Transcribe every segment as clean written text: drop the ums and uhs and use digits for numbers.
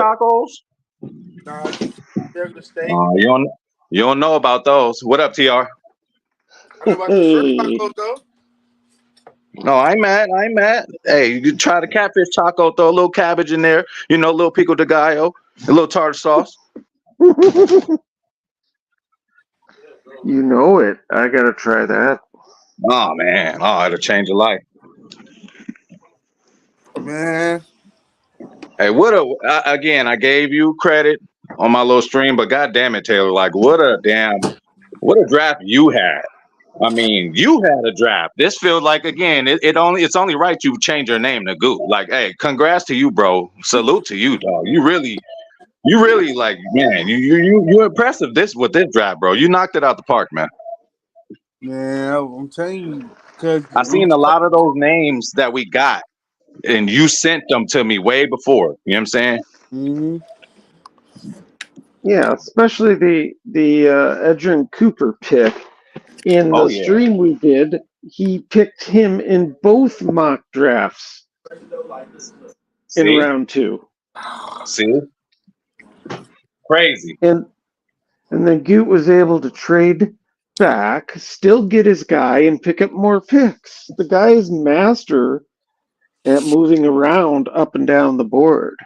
tacos? Nah, regular steak. You don't know about those. What up, TR? I know about the shrimp Hey, tacos though. No, I ain't mad. I ain't mad. Hey, you try the catfish taco, throw a little cabbage in there, a little pico de gallo, a little tartar sauce. you know it. I gotta try that. Oh man, oh, it'll change your life. Man, Hey, again? I gave you credit on my little stream, but god damn it, Taylor, like what a draft you had. I mean, you had a draft. This feels like again, it's only right you change your name to Goot. Like, hey, congrats to you, bro. Salute to you, dog. You really like, man. You impressive this with this draft, bro. You knocked it out the park, man. man, I'm telling you, because I seen a lot of those names that we got, and you sent them to me way before. You know what I'm saying? mm-hmm. Yeah, especially the Edrin Cooper pick in Oh the yeah. stream we did. He picked him in both mock drafts in See, round two, see, crazy. and then Goot was able to trade back, still get his guy, and pick up more picks. The guy is master at moving around up and down the board.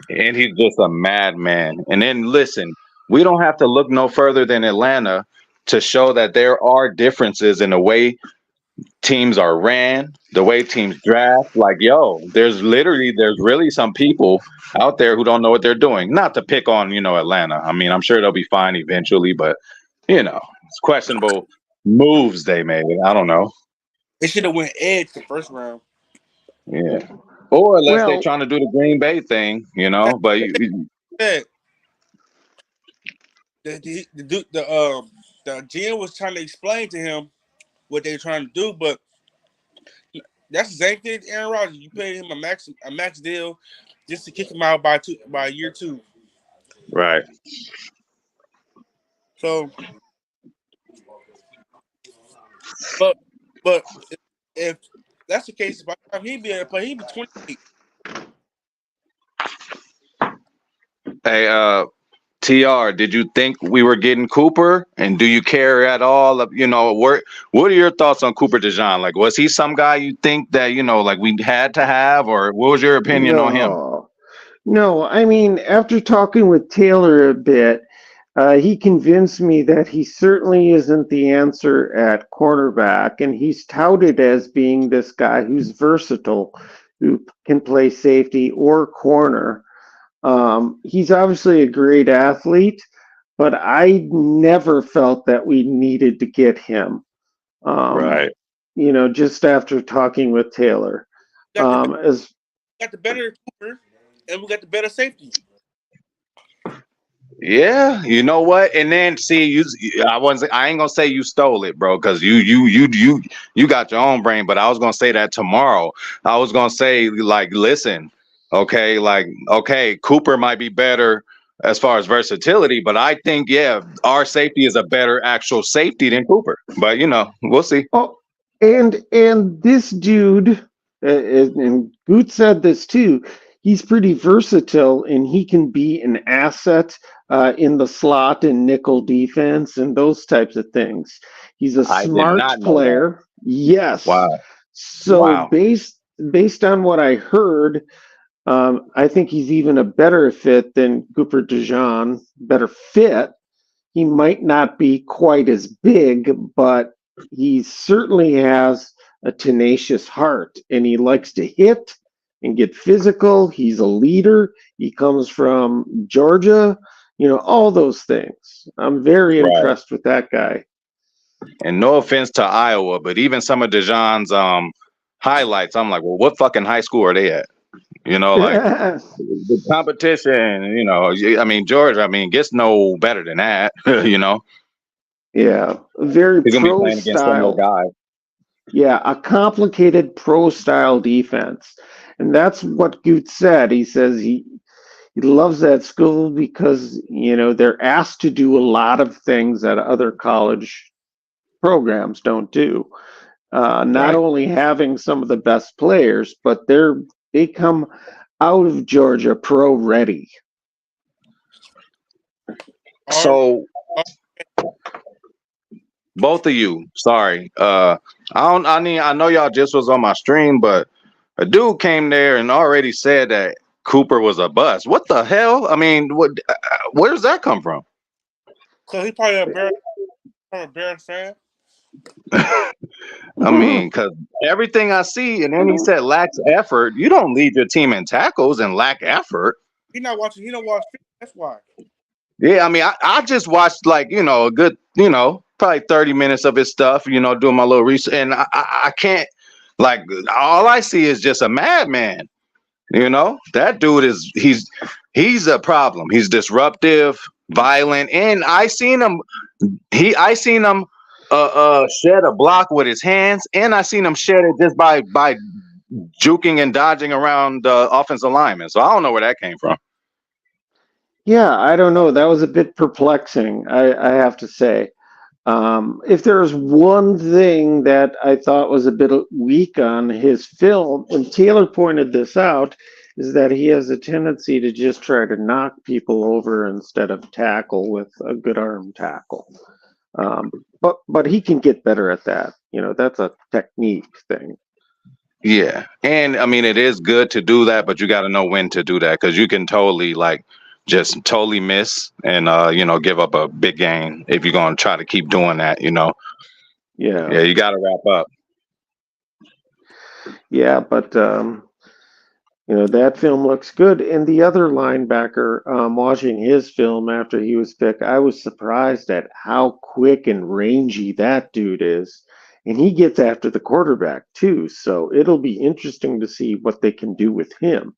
And he's just a madman. And then listen, we don't have to look no further than Atlanta to show that there are differences in the way teams are ran, the way teams draft. Like, yo, there's really some people out there who don't know what they're doing. Not to pick on, Atlanta. I mean, I'm sure they'll be fine eventually, but it's questionable moves they made. I don't know. They should have went edge the first round. Yeah. Or unless they're Well, trying to do the Green Bay thing, That, but that, the GM was trying to explain to him what they were trying to do, but that's the same thing as Aaron Rodgers. You paid him a max deal just to kick him out by year two. right. So, but but if that's the case, by the time he'd be able to play, he'd be 28. Hey, TR, did you think we were getting Cooper? And do you care at all? What are your thoughts on Cooper DeJean? Like, was he some guy you think that, like we had to have, or what was your opinion on him? no. No, I mean, after talking with Taylor a bit, he convinced me that he certainly isn't the answer at cornerback, and he's touted as being this guy who's versatile, who can play safety or corner. He's obviously a great athlete, but I never felt that we needed to get him. Um, Right. just after talking with Taylor. We got the As got the better Cooper, and we got the better safety. Yeah, you know what? And then see, I ain't gonna say you stole it, bro, because you got your own brain. But I was gonna say that tomorrow. I was gonna say, like, listen, okay, like, okay, Cooper might be better as far as versatility, but I think, yeah, our safety is a better actual safety than Cooper. But we'll see. oh, and this dude, and Goot said this too. He's pretty versatile, and he can be an asset in the slot and nickel defense and those types of things. He's a I did smart not know that. player. Yes. Wow, So wow, based on what I heard, I think he's even a better fit than Cooper DeJean. Better fit. He might not be quite as big, but he certainly has a tenacious heart, and he likes to hit and get physical. He's a leader. He comes from Georgia, all those things. I'm very right. impressed with that guy. And no offense to Iowa, but even some of DeJohn's highlights, I'm like, well, what fucking high school are they at? Like the competition, I mean, George, I mean, gets no better than that, Yeah, very He's gonna be pro playing against some old style. guy. Yeah, a complicated pro style defense. And that's what Goot said. He says he loves that school because, they're asked to do a lot of things that other college programs don't do. Not Right. only having some of the best players, but they come out of Georgia, pro ready. Or So both of you, sorry. I know y'all just was on my stream, but a dude came there and already said that Cooper was a bust. What the hell? I mean, where does that come from? because he probably a Bears fan. I mean, because everything I see, and then he said lacks effort. You don't lead your team in tackles and lack effort. He not watching. He don't watch. That's why. Yeah, I mean, I just watched like a good probably 30 minutes of his stuff. Doing my little research, and I can't like all I see is just a madman. That dude he's a problem. He's disruptive, violent, and I seen him shed a block with his hands, and I seen him shed it just by juking and dodging around the offensive lineman. So I don't know where that came from. Yeah, I don't know. That was a bit perplexing, I have to say. If there's one thing that I thought was a bit weak on his film, and Taylor pointed this out, is that he has a tendency to just try to knock people over instead of tackle with a good arm tackle. But he can get better at that. That's a technique thing. Yeah, and I mean it is good to do that, but you got to know when to do that because you can totally just totally miss and give up a big gain if you're gonna try to keep doing that. Yeah. Yeah, you got to wrap up. Yeah, but that film looks good. And the other linebacker, watching his film after he was picked, I was surprised at how quick and rangy that dude is. And he gets after the quarterback too. So it'll be interesting to see what they can do with him.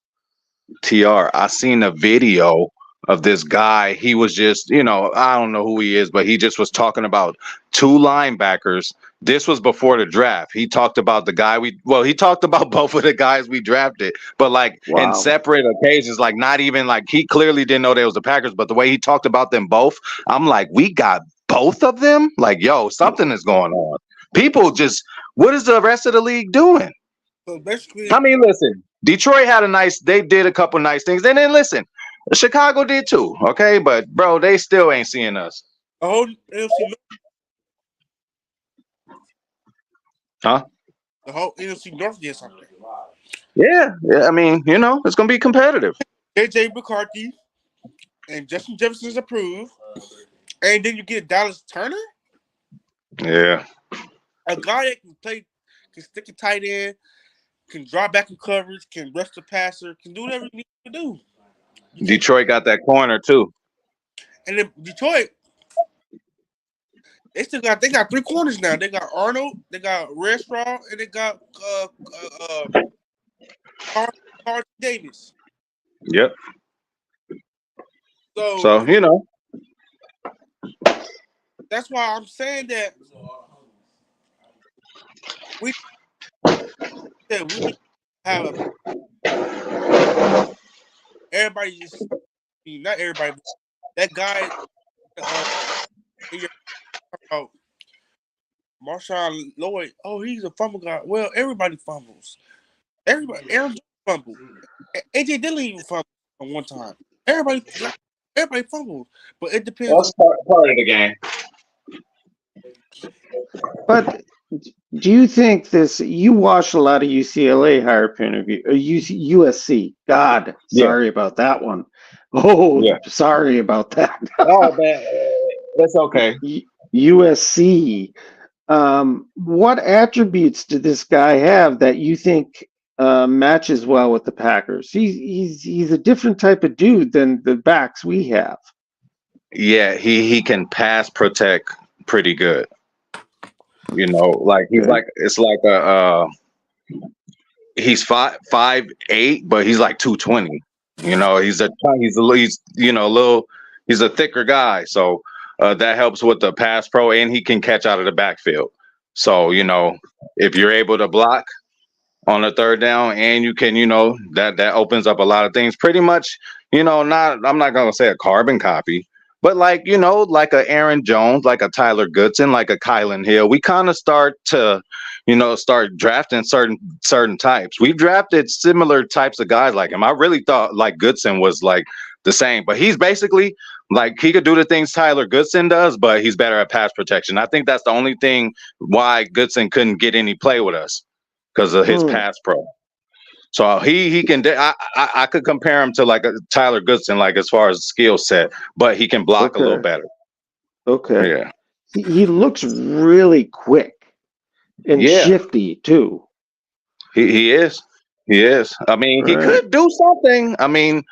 TR, I seen a video of this guy. He was just, I don't know who he is, but he just was talking about two linebackers. This was before the draft. He talked about he talked about both of the guys we drafted, but in Wow. separate occasions, not even he clearly didn't know they was the Packers, but the way he talked about them both, I'm like, we got both of them? Yo, something is going on. People just, what is the rest of the league doing? So basically, I mean, listen, Detroit they did a couple nice things. And then listen, Chicago did too. Okay. But bro, they still ain't seeing us. the whole NFC, Huh? the whole NFC North did something. Yeah. I mean, it's going to be competitive. JJ McCarthy and Justin Jefferson's approved. And then you get Dallas Turner, Yeah. a guy that can stick a tight end, can drop back in coverage, can rush the passer, can do whatever he needs to do. Detroit got that corner too. And then Detroit, they got three corners now. They got Arnold, they got Redstraw, and they got Carl Davis. Yep. So So, that's why I'm saying that we have everybody just not everybody, but that guy about Marshawn Lloyd. Oh, he's a fumble guy. Well, everybody fumbles. Everybody, Aaron Jones fumbled. AJ Dillon even fumbled at one time. Everybody fumbles, but it depends. that's part of the game. But do you think you watched a lot of UCLA hire interview, USC? God, sorry about that one. Oh, yeah. Sorry about that. Oh man, that's okay. USC. What attributes did this guy have that you think matches well with the Packers? He's a different type of dude than the backs we have. Yeah, he can pass protect pretty good. It's like he's 5'8", but he's like 220. He's a thicker guy, so that helps with the pass pro, and he can catch out of the backfield. So if you're able to block on a third down, and you can that opens up a lot of things. Pretty much, I'm not gonna say a carbon copy, but like a Aaron Jones, like a Tyler Goodson, like a Kylan Hill, we kind of start to start drafting certain types. We've drafted similar types of guys like him. I really thought like Goodson was like the same, but he's basically like he could do the things Tyler Goodson does, but he's better at pass protection. I think that's the only thing why Goodson couldn't get any play with us because of his pass pro. So he can. I could compare him to like a Tyler Goodson, like as far as skill set, but he can block a little better. Okay. Yeah. He looks really quick and shifty too. He is. He is. I mean, he could do something. I mean,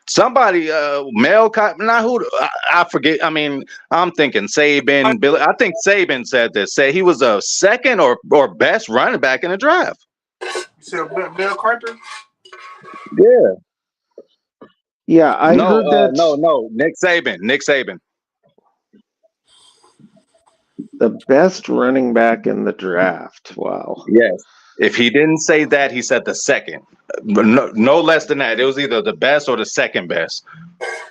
somebody, Mel, not who, I forget. I mean, I'm thinking Saban, Billy. I think Saban said this. Said he was a second or best running back in the draft. You said Mel Carter? Yeah. Yeah, I heard that. No, Nick Saban. The best running back in the draft. Wow. Yes. If he didn't say that, he said the second. No less than that. It was either the best or the second best.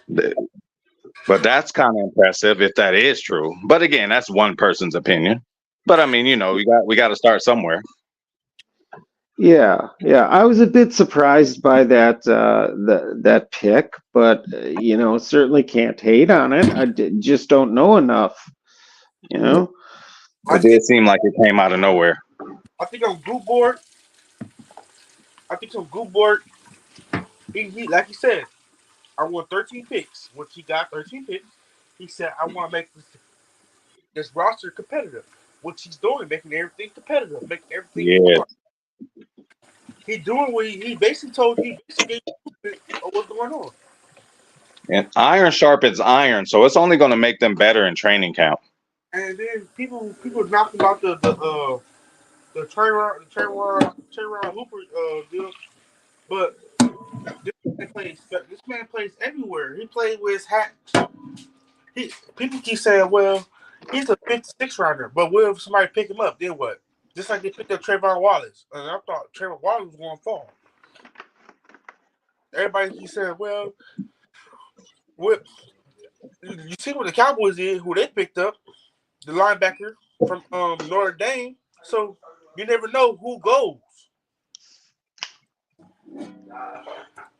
But that's kind of impressive if that is true. But again, that's one person's opinion. But I mean, we got to start somewhere. Yeah. I was a bit surprised by that that pick, but certainly can't hate on it. I just don't know enough. It did seem like it came out of nowhere. I think on Group Board, he like he said, I want 13 picks. Once he got 13 picks, he said, I want to make this roster competitive. Which he's doing, making everything competitive, making everything hard. He doing what he basically gave what's going on. And iron sharpens iron, so it's only going to make them better in training camp. And then people knocking about the Trayvon Hooper deal, but this man plays everywhere. He played with his hat. People keep saying, well, he's a 56 rounder, but what if somebody pick him up? Then what? Just like they picked up Trayvon Wallace, and I thought Trayvon Wallace was going to fall. Everybody keeps saying, well, what? You see what the Cowboys did? Who they picked up? The linebacker from Notre Dame. So you never know who goes.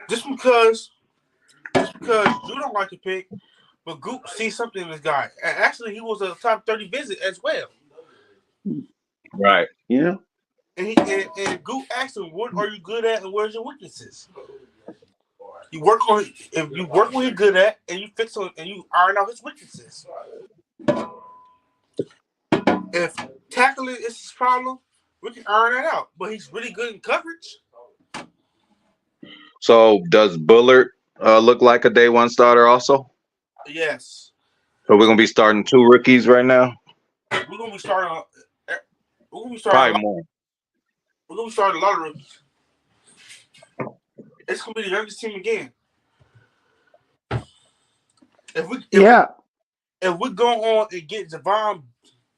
Just because you don't like to pick, but Goop sees something in this guy. And actually, he was a top 30 visit as well. Right. Yeah. And Goop asked him, "What are you good at, and where's your weaknesses?" You work on if you work what you're good at, and you fix on and you iron out his weaknesses. If tackling is his problem, we can iron that out. But he's really good in coverage. So does Bullard look like a day one starter also? Yes. So we're gonna be starting 2 rookies right now. We're gonna be starting. Probably more. We're gonna be starting a lot of rookies. It's gonna be the youngest team again. If we go on and get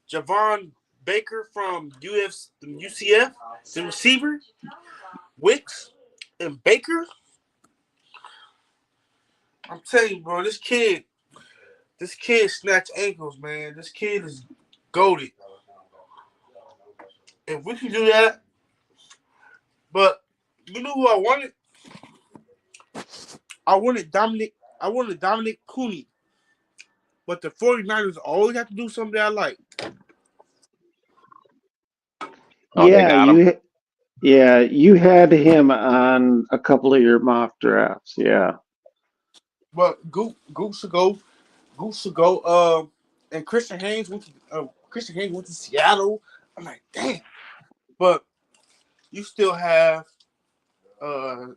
Javon Baker from UCF, the receiver, Wicks and Baker, I'm telling you, bro, this kid snatch ankles, man. This kid is goated. If we can do that, but you know who I wanted? I wanted Dominic Cooney. But the 49ers always have to do something that I like. You had him on a couple of your mock drafts, yeah. But Goose should go. And Christian Haynes went to Seattle. I'm like, damn. But you still have Van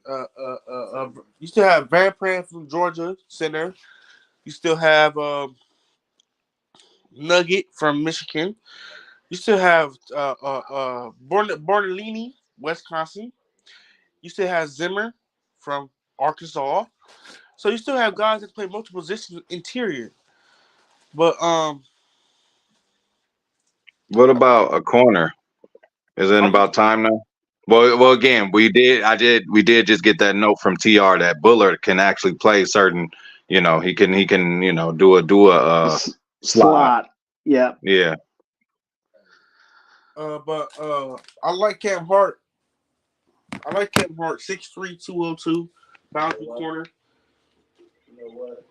Pran from Georgia center. You still have Nugget from Michigan. You still have Bornolini, Wisconsin. You still have Zimmer from Arkansas. So you still have guys that play multiple positions interior. But what about a corner? Is it about time now? Well, again, we did just get that note from TR that Bullard can actually play certain, he can do a slot. Yeah. Yeah. I like Cam Hart. 6'3", 202, boundary corner.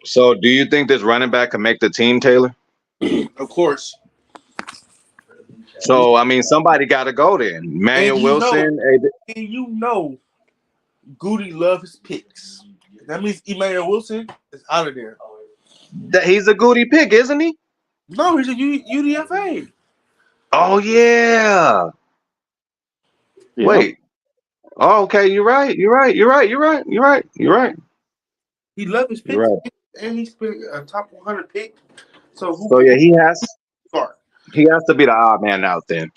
So, do you think this running back can make the team, Taylor? Of course. So, I mean, somebody got to go then. And Manuel Wilson. you know, Gute love his picks. That means Emmanuel Wilson is out of there. He's a goody pick, isn't he? No, he's a UDFA. Oh yeah. Yep. Wait. Oh, okay. You're right. You're right. You're right. You're right. You're right. You're right. He loves his picks, You're right. and he's been a top 100 pick. So who So yeah, can he has start? to be the odd man out then.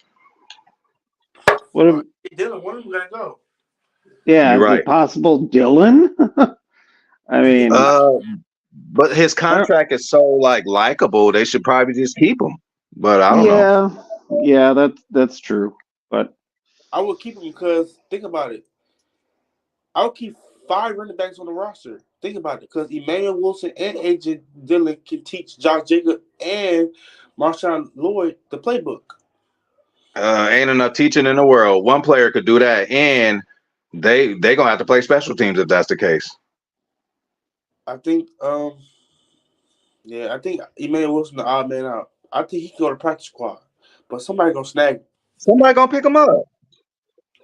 What? Dylan, one of them gotta go. Yeah, You're is right. it possible Dylan? I mean, But his contract is so likable. They should probably just keep him. But I don't know. yeah, that's true. But I would keep him because think about it. I would keep 5 running backs on the roster. Think about it, because Emmanuel Wilson and AJ Dillon can teach Josh Jacob and Marshawn Lloyd the playbook. Ain't enough teaching in the world. One player could do that, and they gonna have to play special teams if that's the case. I think I think Emmanuel Wilson the odd man out. I think he can go to practice squad, but somebody gonna snag him. Somebody gonna pick him up.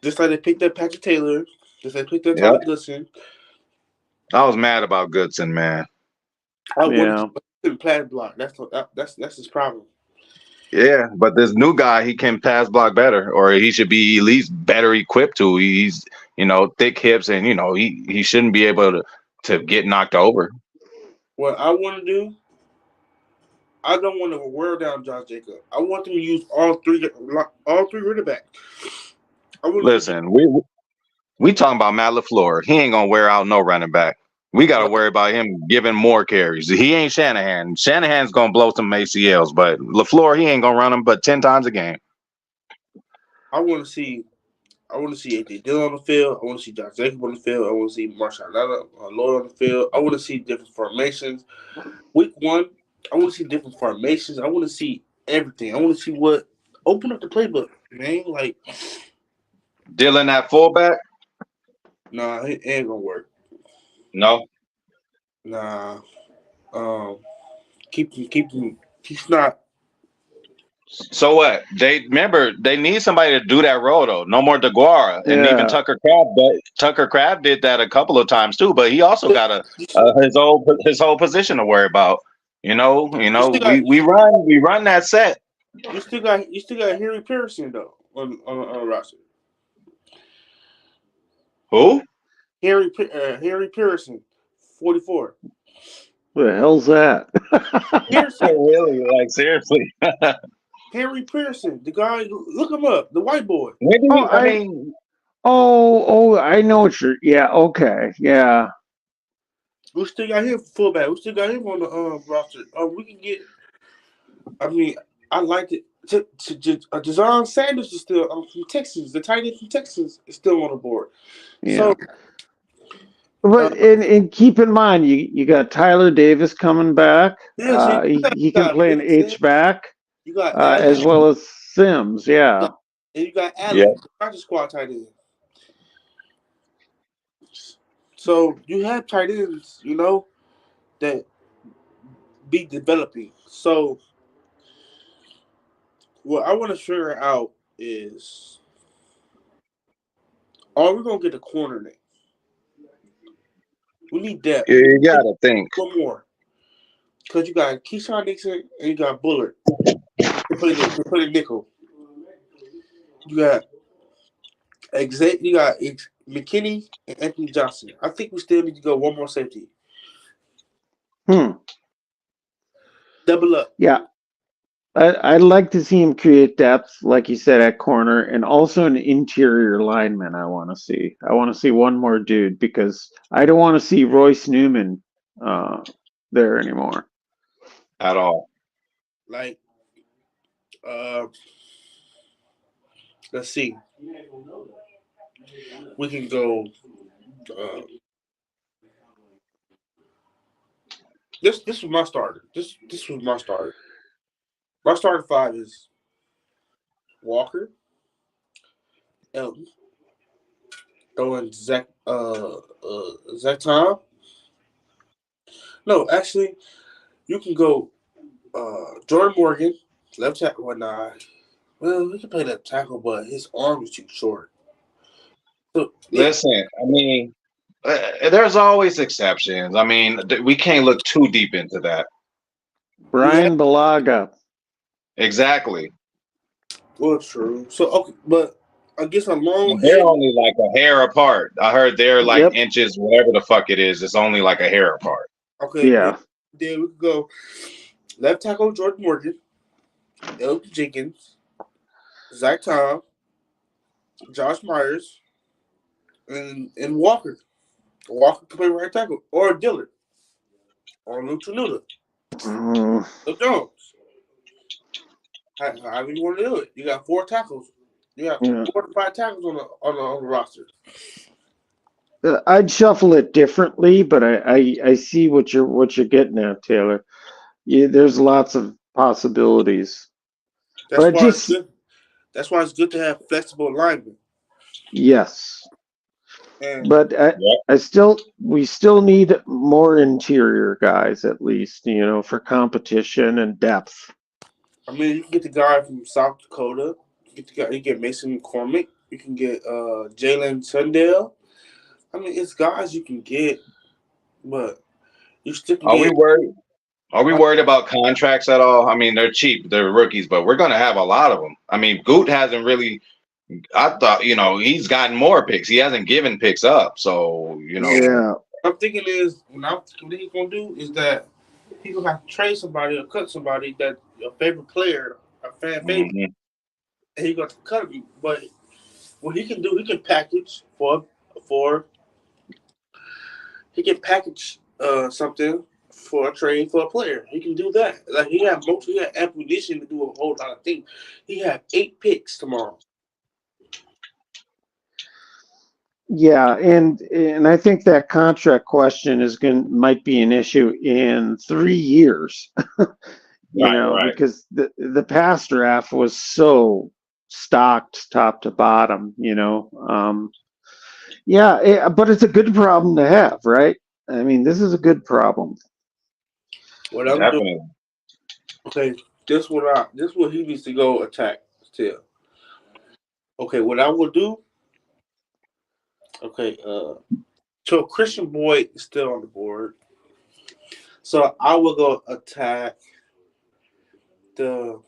Just like they picked up Patrick Taylor, just like they picked up Yep. Tyler Goodson. I was mad about Goodson, man. I want to pass block. That's his problem. Yeah, but this new guy, he can pass block better, or he should be at least better equipped to. He's thick hips, and he shouldn't be able to get knocked over. What I want to do, I don't want to wear down Josh Jacob. I want them to use all three running backs. Listen, we talking about Matt LaFleur. He ain't gonna wear out no running back. We got to worry about him giving more carries. He ain't Shanahan. Shanahan's gonna blow some ACLs, but LaFleur, he ain't gonna run them but 10 times a game. I want to see AJ Dillon on the field. I want to see Josh Jacob on the field. I want to see Marshawn Lloyd on the field. I want to see different formations. Week 1, I want to see different formations. I want to see everything. I want to see open up the playbook, man. Like Dylan at fullback? Nah, it ain't gonna work. No. Nah. Keep him. He's not. So what? They need somebody to do that role though. No more DeGuara, and even Tucker Crabb. But Tucker Crabb did that a couple of times too. But he also got his whole position to worry about. We run that set. You still got Henry Pearson though on the roster. Who? Henry Pearson, 44. What the hell's that? Pearson. Really? Like seriously? Henry Pearson, the guy. Look him up. The white boy. I know what you're. Yeah. Okay. Yeah. We still got him fullback. We still got him on the roster. We can get. I mean, I like it. Jazon Sanders is still from Texas. The tight end from Texas is still on the board. Yeah. So, but and keep in mind, you got Tyler Davis coming back. Yeah, he can play an H back. You got as well as Sims. Yeah. And you got Allen, practice squad tight end. So you have tight ends, that be developing. So what I want to figure out is, are we gonna get a corner name? We need depth. You gotta think. One more, because you got Keyshawn Nixon and you got Bullard. Put it nickel. You got McKinney and Anthony Johnson. I think we still need to go one more safety. Double up. Yeah. I'd like to see him create depth, like you said, at corner, and also an interior lineman. I want to see one more dude, because I don't want to see Royce Newman there anymore at all. Like, let's see. We can go. This was my starter. This was my starter. My starting 5 is Walker, Elton. Throwing Zach Tom. No, actually, you can go Jordan Morgan, left tackle. Well, he can play left tackle, but his arm is too short. So Listen, I mean, there's always exceptions. I mean, we can't look too deep into that. yeah, Brian Balaga. Exactly. well, true. So okay, but I guess a long And they're edge. only like a hair apart. I heard they're like Yep. inches, whatever the fuck it is. It's only like a hair apart. Okay, Yeah. then we could go left tackle Jordan Morgan, Elton Jenkins, Zach Tom, Josh Myers, and Walker. Walker can play right tackle, or Dillard, or Luke Tenuta, Mm, or Jones. However you want to do it. You got 4 tackles. You got yeah. 4 to 5 tackles on the roster. I'd shuffle it differently, but I see what you're getting at, Taylor. There's lots of possibilities, but That's I why it's just good. That's why it's good to have flexible linemen. yes, And but Yep. we still need more interior guys at least, for competition and depth. I mean, you can get the guy from South Dakota. You get Mason McCormick. You can get Jalen Sundale. I mean, it's guys you can get, but you still can Are we get. worried? Are we Uh, worried about contracts at all? I mean, they're cheap, they're rookies, but we're going to have a lot of them. I mean, Goot hasn't really. I thought, he's gotten more picks. He hasn't given picks up. So, Yeah, I'm thinking is what he's gonna do is that he's gonna have to trade somebody or cut somebody that your favorite player, a fan favorite, mhm. and he's gonna cut him. But what he can do, he can package for he can package something for a trade for a player. He can do that. Like he had ammunition to do a whole lot of things. He had 8 picks tomorrow. yeah, and I think that contract question might be an issue in 3 years. Right, right. Because the past draft was so stocked top to bottom. Yeah, but it's a good problem to have, right? I mean, this is a good problem. What I'm doing, Definitely. okay, this what he needs to go attack still. Okay, what I will do, okay, so Christian Boyd is still on the board. So I will go attack the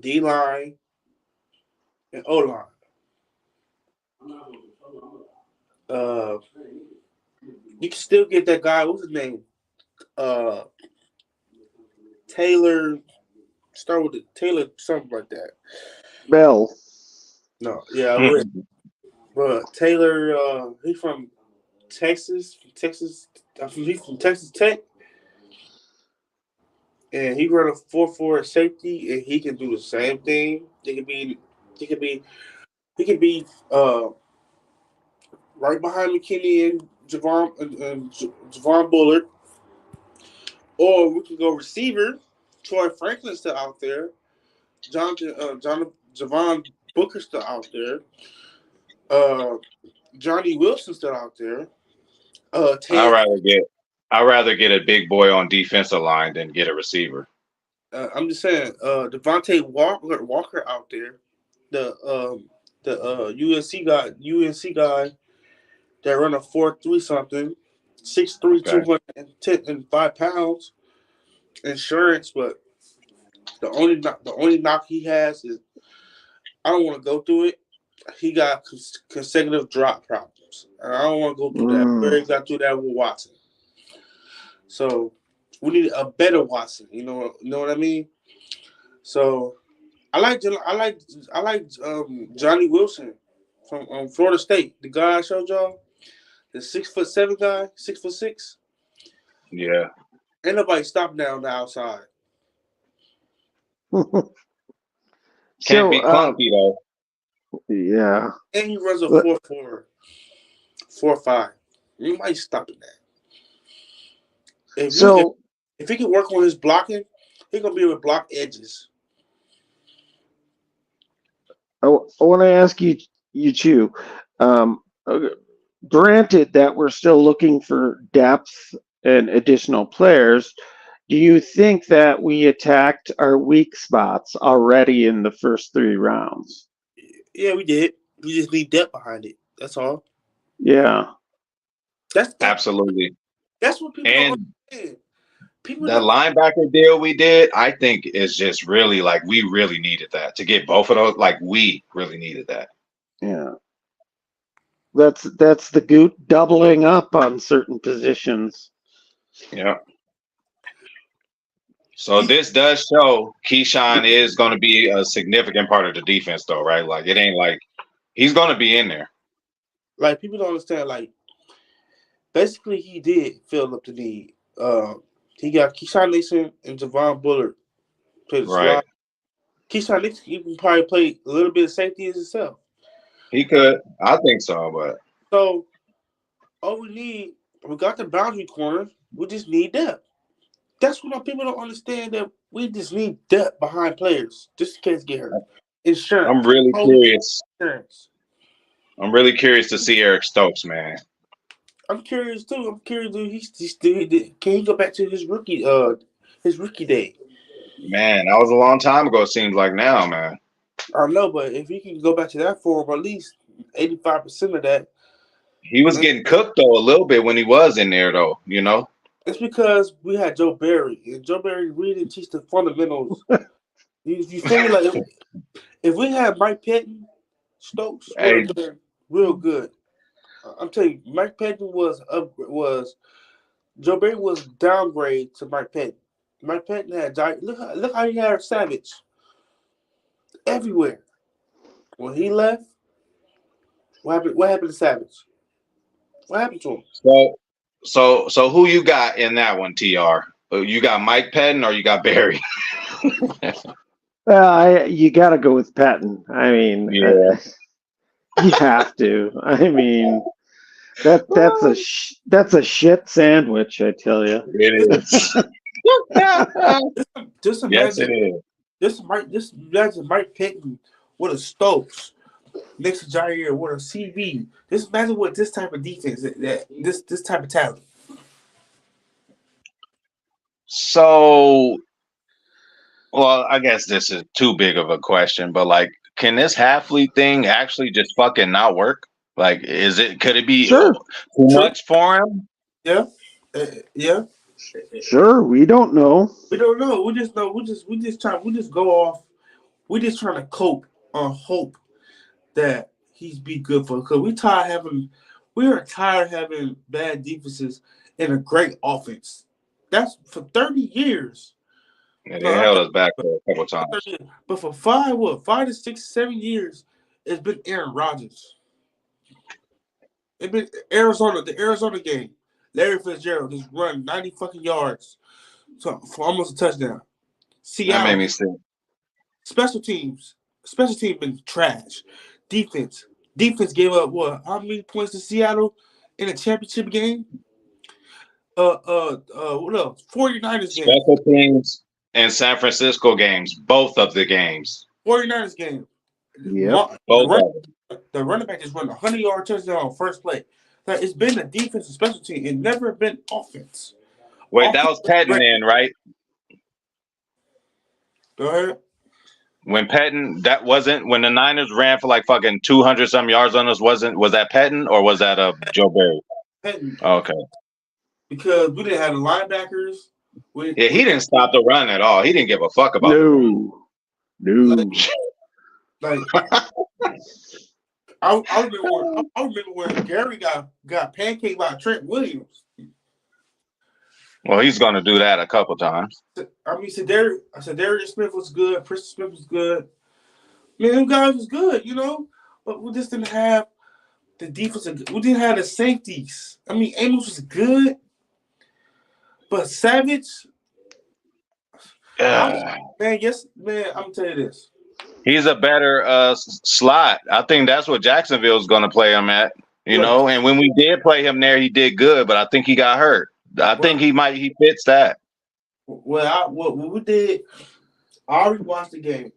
D line and O line. Uh, you can still get that guy. What's his name? Uh, Taylor. Start with the Taylor, something like that. Bell. No, yeah, I would. Mhm. But Taylor, he's from Texas. Texas. He's from Texas Tech, and he run a 4-4 safety, and he can do the same thing. He could be, he could be right behind McKinney and Javon Bullard, or we can go receiver. Troy Franklin's still out there. Javon Booker's still out there. Uh, Johnny Wilson's still out there. I'd Ted. rather get I'd rather get a big boy on defensive line than get a receiver. I'm just saying. Devontae Walker out there. The UNC guy that run a 4.3 something, 6'3", Okay. 205 pounds. Insurance, but the only knock he has is I don't want to go through it. He got consecutive drop problems, and I don't want to go through that. We Mm, already got through that with Watson, so we need a better Watson. You know what I mean. So I like Johnny Wilson from Florida State. The guy I showed y'all, the 6'7" guy, 6'6". Yeah. Ain't nobody stopping down the outside, Can't so, be clunky though. yeah. and he runs a But- 4.4, 4.5. You might stop at that. If you if, So if he can work on his blocking, he gonna be able to block edges. I want to ask you you too. Um, uh, Granted that we're still looking for depth and additional players, do you think that we attacked our weak spots already in the first 3 rounds? Yeah, we did. We just need depth behind it. That's all. Yeah. That's that. Absolutely. That's what people don't And understand. People that don't. linebacker deal we did, I think is just really like we really needed that to get both of those. Like we really needed that. Yeah. That's the Goot doubling up on certain positions. Yeah. So this does show Keyshawn is going to be a significant part of the defense, though, right? Like it ain't like he's going to be in there, Like people don't understand. Like basically, he did fill up the need. He got Keyshawn Nixon and Javon Bullard play the right? slot. Keyshawn Nixon, he can probably play a little bit of safety as himself. He could, I think so, but So all we need, we got the boundary corner. We just need depth. That's what people don't understand. That we just need depth behind players, just in case get hurt. I'm Insurance. really Only thing curious. insurance. I'm really curious to see Eric Stokes, man. I'm curious too. I'm curious. Do he still can he go back to his rookie day? Man, that was a long time ago. It seems like now, man. I don't know, but if he can go back to that form, at least 85% of that, He was getting cooked though a little bit when he was in there, though. You know. it's because we had Joe Barry, and Joe Barry really didn't teach the fundamentals. You feel me? Like if we had Mike Pettin, Stokes would Hey, have been real good. I'm telling you, Mike Pettin was Joe Barry was downgrade to Mike Pettin. Mike Pettin had look how he had Savage everywhere. When he left, what happened? What happened to Savage? What happened to him? so who you got in that one, Tr? You got Mike Pettin or you got Barry? You got to go with Patton. I mean, Yeah. you have to. I mean, that's a shit sandwich, I tell you. It is. Just Yes, it imagine is. Just imagine Mike Pettin with a Stokes next to Jair with a CV. Just imagine what this type of defense that this type of talent. So, well, I guess this is too big of a question, but like, can this Halfley thing actually just fucking not work? Like, could it be Sure, too much for him? Yeah, yeah. sure. We don't know. We don't know. We just know. We just go off. We just trying to cope on hope that he's be good for. Because we are tired of having bad defenses and a great offense. That's for 30 years. Yeah, they No, not held 30, us back for a couple not times. 30 years. But for 5 to 6, 7 years, it's been Aaron Rodgers. It's been the Arizona game. Larry Fitzgerald just run 90 fucking yards for almost a touchdown. That made Seattle, me sick. special teams. Special team been trash. Defense. Defense gave up what? How many points to Seattle in a championship game? What else? 49ers game. Special teams and San Francisco games, both of the games. 49ers game. Yep. Both of them. The running back just run a 100-yard touchdown on first play. Like, it's been a defensive special team. It's never been offense. Wait, that was Pettin then, right? Go ahead. When Pettin, that wasn't when the Niners ran for like fucking 200 some yards on us. Was that Pettin or was that Joe Barry? Pettin. Okay. Because we didn't have the linebackers. Yeah, he didn't stop the run at all. He didn't give a fuck about the run. No. Like I remember when Gary got pancaked by Trent Williams. Well, he's going to do that a couple times. I mean, Darius Smith was good. Preston Smith was good. Man, them guys was good, you know. But we just didn't have the defense. We didn't have the safeties. I mean, Amos was good, but Savage. Man, I'm gonna tell you this. He's a better slot. I think that's what Jacksonville's going to play him at. You know, and when we did play him there, he did good, but I think he got hurt. I think he fits that. Well, what we did, I already watched the game.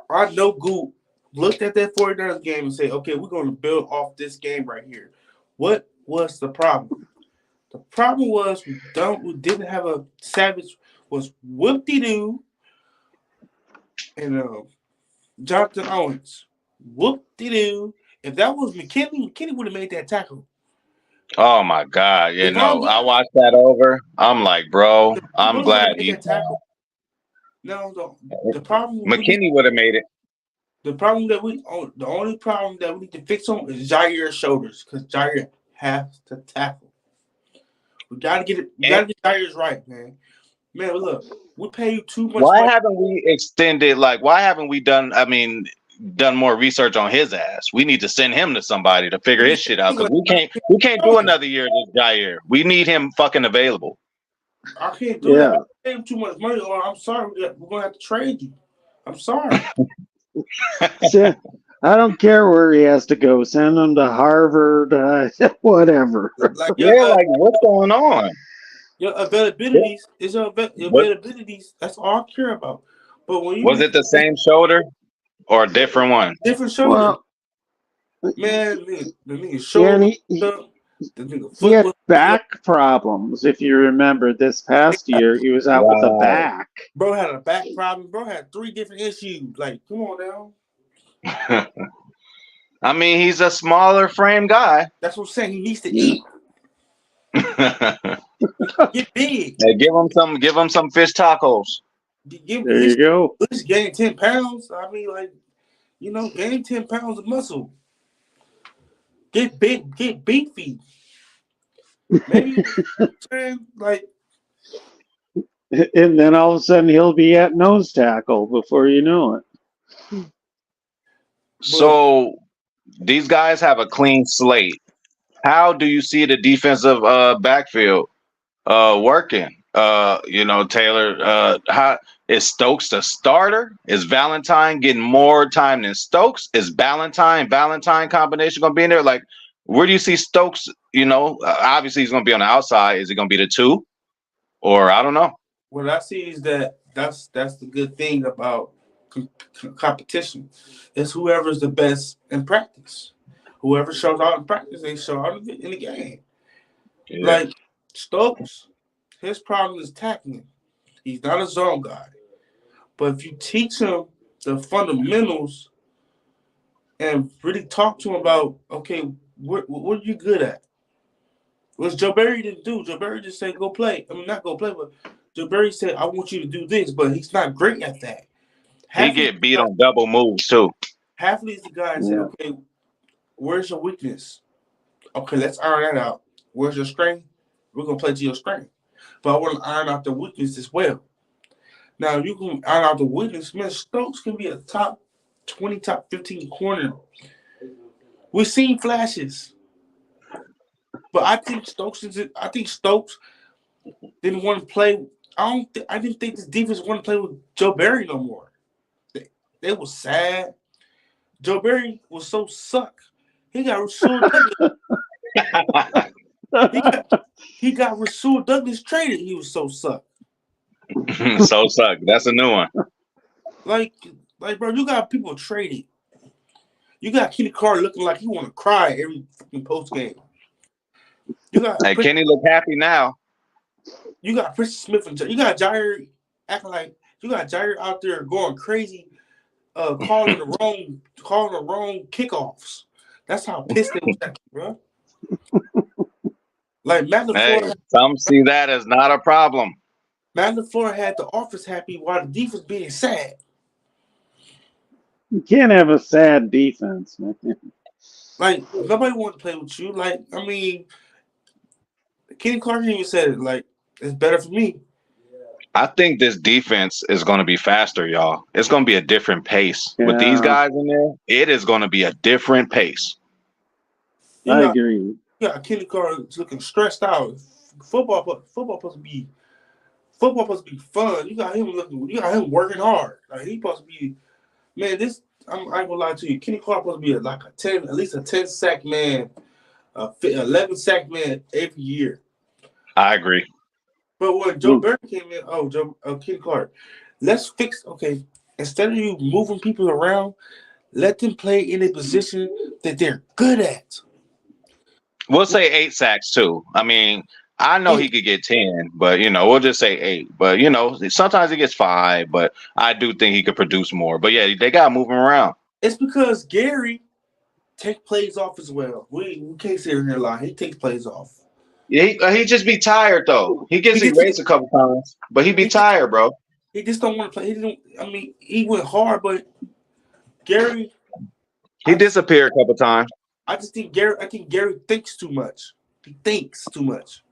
I know Gute looked at that 49ers game and said, okay, we're going to build off this game right here. What was the problem? The problem was we didn't have a Savage was whoop-de-doo and Jonathan Owens. Whoop-de-doo. If that was McKinney would have made that tackle. Oh my God! You Devon know, I Gordon, watched that over. I'm like, bro, I'm Gordon would have glad made he. that tackle. No, the problem McKinney would have made it. the only problem that we need to fix on is Jaire's shoulders because Jaire has to tackle. We gotta get it. We gotta get Jaire's right, man. Man, look, we pay you too much Why money. haven't we extended? Like, why haven't we done? I mean, done more research on his ass. We need to send him to somebody to figure his shit out because we can't do another year of this Jair. We need him fucking available. I can't do that. I pay him too much money, or I'm sorry, we're gonna have to trade you. I'm sorry. I don't care where he has to go. Send him to Harvard, whatever. Like like what's going on? Your availabilities is your availabilities. That's all I care about. But when you Was it the same shoulder or a different one? different shoulder, Well, man, the nigga shoulder, the nigga he had foot. back problems. If you remember, this past year he was out with a back. Bro had a back problem. Bro had 3 different issues. Like, come on now. I mean, he's a smaller frame guy. That's what I'm saying. He needs to eat. Get big. Hey, give him some fish tacos. There you go. Just gain 10 pounds. I mean, like, gain 10 pounds of muscle. Get big, get beefy. Maybe, like. And then all of a sudden he'll be at nose tackle before you know it. So these guys have a clean slate. How do you see the defensive backfield working? Taylor, how is Stokes the starter? Is Valentine getting more time than Stokes? Is Valentine combination going to be in there? Like, where do you see Stokes? Obviously he's going to be on the outside. Is he going to be the 2? Or I don't know. What I see is that's the good thing about competition. It's whoever's the best in practice. Whoever shows out in practice, they show out in the game. Yeah. Like Stokes, his problem is tackling. He's not a zone guy. But if you teach him the fundamentals and really talk to him about, okay, what are you good at? What Joe Barry didn't do. Joe Barry just said, go play. I mean, not go play, but Joe Barry said, I want you to do this, but he's not great at that. He get beat on double moves, too. Halfley's the guy and said, okay, where's your weakness? Okay, let's iron that out. Where's your strength? We're going to play to your strength. But I want to iron out the weakness as well. Now, you can iron out the weakness. Man, Stokes can be a top 20, top 15 corner. We've seen flashes. But I think Stokes didn't want to play. I didn't think this defense wanted to play with Joe Barry no more. They was sad. Joe Barry was so suck. He got Rasul Douglas. he got Rasul Douglas traded. He was so suck. So suck. That's a new one. Like, bro, you got people traded. You got Kenny Carter looking like he want to cry every fucking post game. Hey, Kenny look happy now. You got Prince Smith and you got Jair acting like you got Jair out there going crazy, calling the wrong kickoffs. That's how pissed they was at, bro. Like Matt LaFleur, some see that as not a problem. Matt LaFleur had the offense happy while the defense being sad. You can't have a sad defense, man. Like nobody wants to play with you. Like I mean, Kenny Clark even said it. Like it's better for me. I think this defense is going to be faster, y'all. It's going to be a different pace with these guys in there. It is going to be a different pace. I agree. Yeah, Kenny Clark looking stressed out. Football supposed to be fun. You got him working hard. Like he supposed to be. Man, this I ain't gonna lie to you. Kenny Clark supposed to be at least a 10 sack man, 11 sack man every year. I agree. But when Joe Barry came in, Kenny Clark, let's fix. Okay, instead of you moving people around, Let them play in a position that they're good at. We'll say 8 sacks too. I mean, I know he It, could get 10, but we'll just say 8. But sometimes he gets 5, but I do think he could produce more. But yeah, they got to move him around. it's because Gary take plays off as well. We can't sit here and lie. He takes plays off. Yeah, he just be tired though. He He gets just erased a couple times, but he be he just, tired, bro. he just don't want to play. He didn't. I mean, he went hard, but Gary, He I just disappeared a couple times. I just think Gary. I think Gary thinks too much. He thinks too much.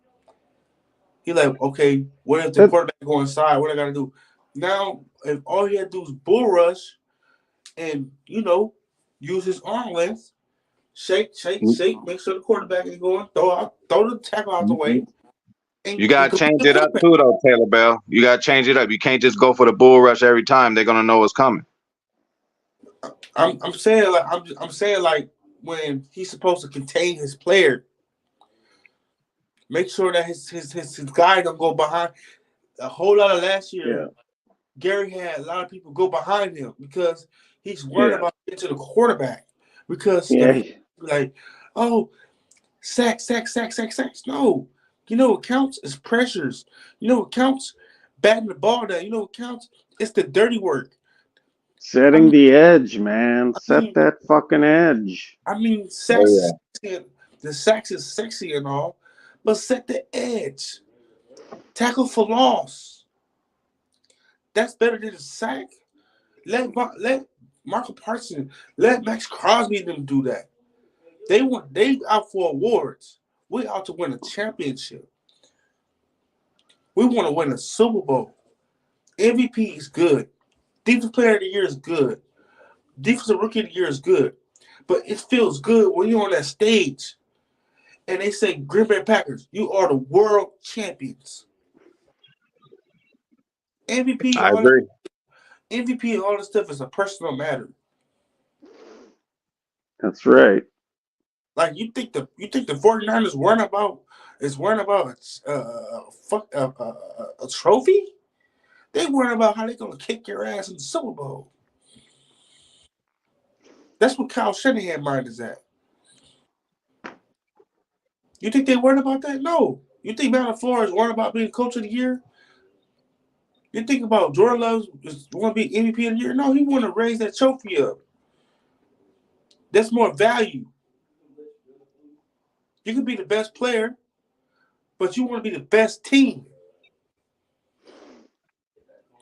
He like, okay, what if the That, quarterback go inside? What I gotta do? Now, if all he had to do is bull rush and use his arm length, shake, shake, shake, make sure the quarterback is going, throw the tackle out the way, You and gotta complete change the it up quarterback. too, though, Taylor Bell. You gotta change it up. You can't just go for the bull rush every time. They're gonna know what's coming. I'm saying like I'm saying like when he's supposed to contain his player, make sure that his guy don't go behind. A whole lot of last year, yeah, Gary had a lot of people go behind him because he's worried yeah, about getting to the quarterback because yeah. like, oh, sack, sack, sack, sack, sacks. No, what counts is pressures. What counts, batting the ball down. What counts, it's the dirty work. I Setting mean, the edge, man. I Set mean, that fucking edge. sacks is Oh sexy, the sacks is sexy and all, but set the edge. Tackle for loss. That's better than a sack. Let Michael Parsons, let Max Crosby and them do that. They out for awards. We out to win a championship. We want to win a Super Bowl. MVP is good. Defensive Player of the Year is good. Defensive Rookie of the Year is good. But it feels good when you're on that stage and they say, Green Bay Packers, you are the world champions. MVP, yeah, I all agree. MVP, all this stuff is a personal matter. That's right. Like you think the 49ers worrying about a trophy? They worrying about how they gonna kick your ass in the Super Bowl. That's what Kyle Shanahan mind is at. You think they worried about that? No. You think Matt LaFleur is worried about being coach of the year? You think about Jordan Love is want to be MVP of the year? No, he want to raise that trophy up. That's more value. You can be the best player, but you want to be the best team.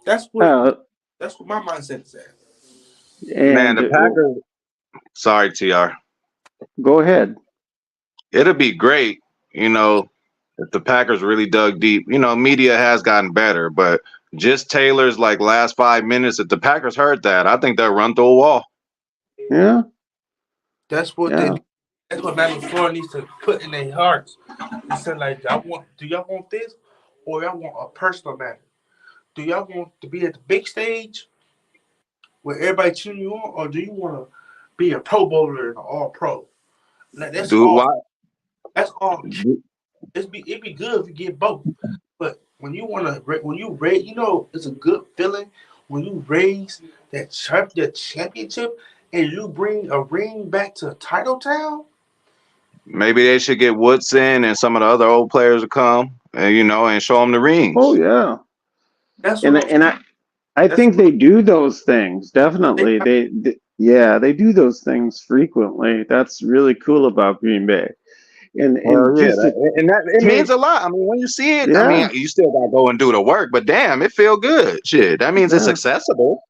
That's what Uh, that's what my mindset is at. Man, and the Packers. Sorry, Tr. go ahead. It'll be great, you know, if the Packers really dug deep. Media has gotten better, but just Taylor's like last 5 minutes. If the Packers heard that, I think they'll run through a wall. Yeah, That's what they yeah. need. That's what Matt LaFleur needs to put in their hearts. He said, like, do y'all want this, or y'all want a personal matter? Do y'all want to be at the big stage where everybody cheering you on, or do you want to be a Pro Bowler and an All Pro? Like, that's Dude, all. why? That's all. It'd be good if you get both. But when you raise, it's a good feeling when you raise that championship and you bring a ring back to Title Town. Maybe they should get Woodson and some of the other old players to come and and show them the Oh rings. yeah. That's And what I'm and saying. I That's think they do those things. they, Definitely. Yeah, they do those things frequently. That's really cool about Green Bay. And Hell yeah, just to and that it means take a lot. I mean, when you see it, I mean, yeah, you still gotta go and do the work, but damn, it feel good. Shit, that means it's yeah, accessible.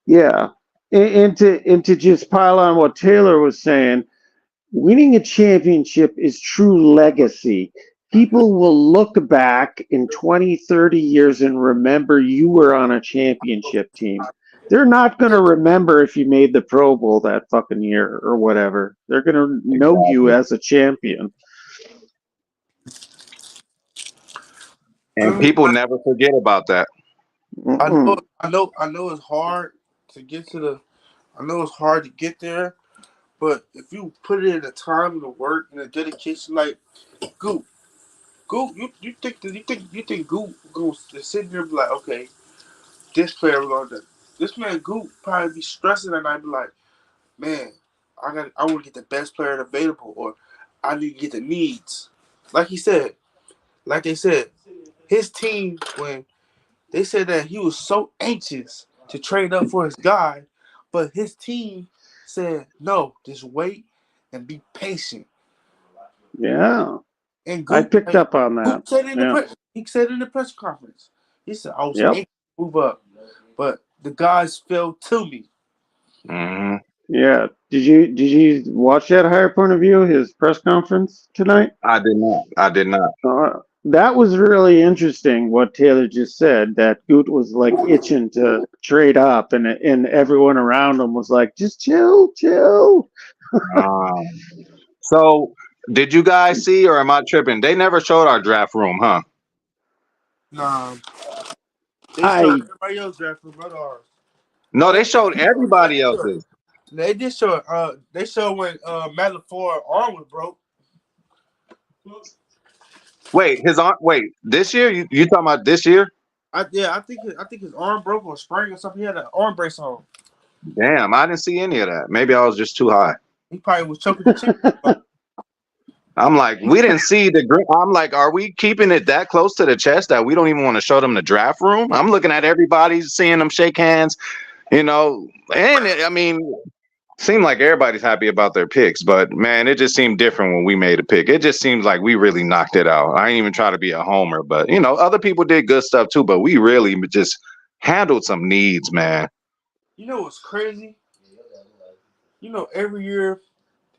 yeah. And to just pile on what Taylor was saying, winning a championship is true legacy. People will look back in 20, 30 years and remember you were on a championship team. They're not going to remember if you made the Pro Bowl that fucking year or whatever. They're going to know you Exactly. as a champion. And I, people never forget about that. I know, Mm-mm. I know it's hard to get to the. I know it's hard to get there, but if you put it in the time and the work and the dedication, like Goop, you think Goop is sitting there and be like, okay, this player we're gonna do. This man Goop probably be stressing and I'd be like, man, I want to get the best player available, or I need to get the needs. Like he said, like they said, his team when they said that he was so anxious to trade up for his guy, but his team said no, just wait and be patient. Yeah, And I Goop, picked up on that. Goop said in the Yeah, press, he said in the press conference, he said I was yep, anxious to move up, but the guys fell to me. Hmm. yeah. Did you watch that higher point of view? His press conference tonight. I did not. I did not. That was really interesting. What Taylor just said. That Goot was like itching to trade up, and everyone around him was like, "Just chill, chill." Um, so, did you guys see, or am I tripping? They never showed our draft room, huh? Nah, they showed I everybody else drafted but ours. No, Oh, they showed yeah, everybody they did. else's. They did show it. They showed when Matt LaFleur arm was broke. Wait, his arm. Wait, this year? You talking about this year? I think his arm broke or sprain or something. He had an arm brace on. Damn, I didn't see any of that. Maybe I was just too high. He probably was choking the chicken. I'm like, we didn't see the green. I'm like, are we keeping it that close to the chest that we don't even want to show them the draft room? I'm looking at everybody, seeing them shake hands, and I mean, seemed like everybody's happy about their picks, but man, it just seemed different when we made a pick. It just seems like we really knocked it out. I ain't even try to be a homer, but other people did good stuff too, but we really just handled some needs, man. You know what's crazy? You know every year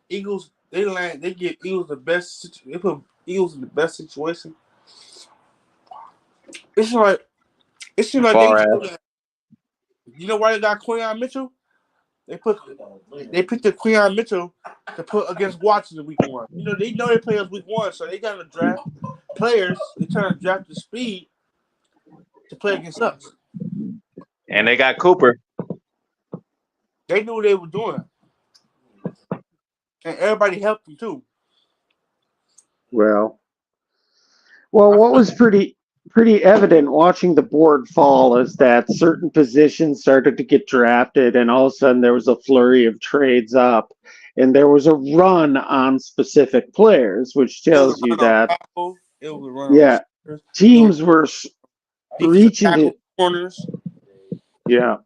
Eagles they give Eagles the best. They put Eagles in the best situation. It's like it seems like they Far as do that. You know why they got Quinyon Mitchell? They put they picked the Quinyon Mitchell to put against Washington week 1. You know they play us week 1, so they got to draft players. They trying to draft the speed to play against us. and they got Cooper. They knew what they were doing, and everybody helped them too. well, I what feel was pretty evident watching the board fall is that certain positions started to get drafted, and all of a sudden there was a flurry of trades up, and there was a run on specific players, which it was tells a you run on that tackle. It was a run on yeah, receivers. It was teams were defensive reaching tackle to corners. yeah.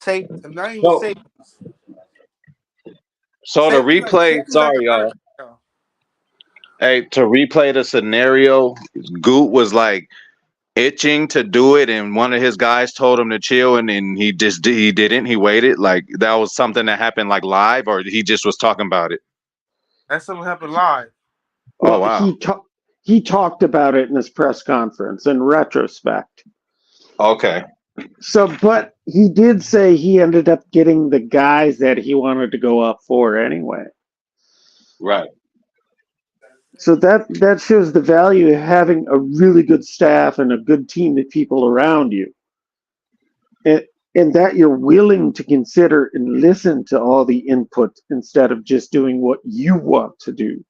Safe, not even So, safe. so to replay, Safety's like sorry a running y'all. back now. Hey, to replay the scenario, Goot was like itching to do it, and one of his guys told him to chill, and then he didn't. He waited. Like that was something that happened like live, or he just was talking about it. That's something happened live. Oh Well, wow. he talked about it in his press conference in retrospect. Okay. So, but he did say he ended up getting the guys that he wanted to go up for anyway. Right. So that shows the value of having a really good staff and a good team of people around you, and, and that you're willing to consider and listen to all the input instead of just doing what you want to do.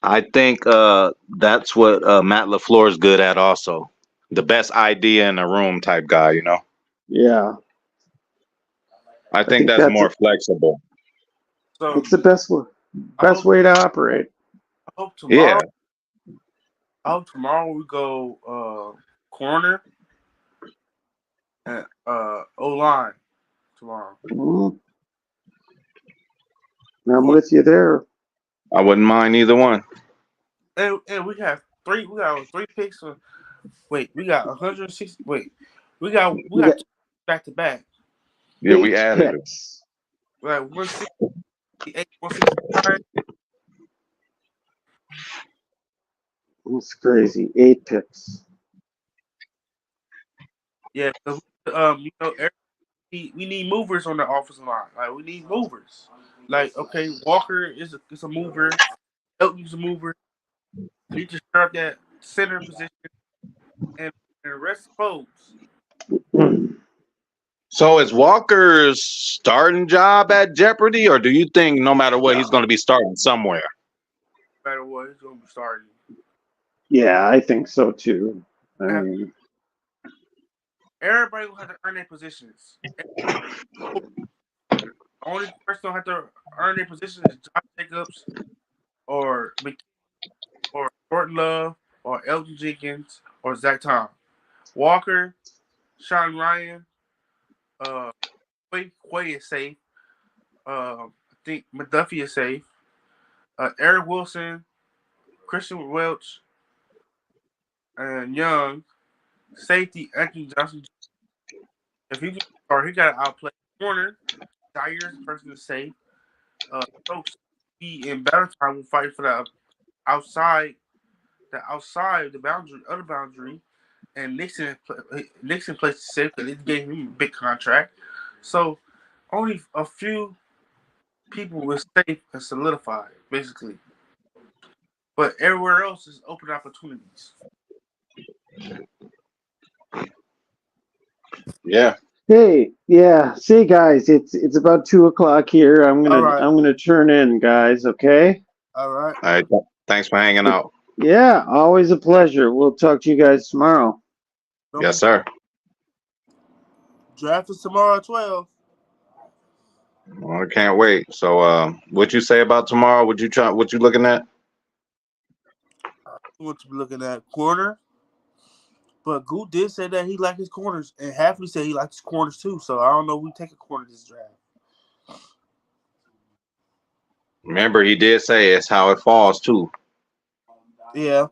I think that's what Matt LaFleur is good at also. The best idea in the room type guy. Yeah, I I think think that's more flexible. So it's the I best hope way to operate. I hope tomorrow Yeah. we go corner and O line tomorrow. Mhm. I'm Corner. with you there. I wouldn't mind either one. And we got three picks. Wait, we got 160. Wait, we We got got two back to back. Yeah, we 8 added it. picks. Like 168, 169. It's crazy. 8 picks. Yeah, 'cause, we need movers on the offensive line. Like we need movers. Like okay, Walker is a mover. Elton's a mover. I need to start that center position and rest folks. So is Walker's starting job at jeopardy, or do you think no matter what he's going to be starting somewhere? No matter what, he's gonna be starting. Yeah, I think so too. I mean, Everybody will have to earn their positions. The only person who have to earn their position is Josh Jacobs or or Jordan Love or Elton Jenkins or Zach Tom. Walker, Sean Ryan, uh, Quay is safe. I think McDuffie is safe. Eric Wilson, Christian Welch, and Young. Safety Anthony Johnson. If he or he got to outplay corner, Dyer person is safe. Stokes he in battle time will fight for the outside, the boundary, other boundary, and Nixon plays safe because it gave him a big contract. So only a few people were safe and solidified, basically. But everywhere else is open opportunities. Yeah. Hey, yeah. See, guys, it's about 2 o'clock here. I'm All gonna right, I'm gonna turn in, guys. Okay. all right. All right. Thanks for hanging out. Yeah, always a pleasure. We'll talk to you guys tomorrow. Don't Yes, forget, sir. draft is tomorrow at 12. Well, I can't wait. So, what you say about tomorrow? What you looking at? What to be looking at corner. But Gute did say that he liked his corners, and Halfley said he liked his corners too. So I don't know who take a corner this draft. Remember, he did say it's how it falls too. Yeah,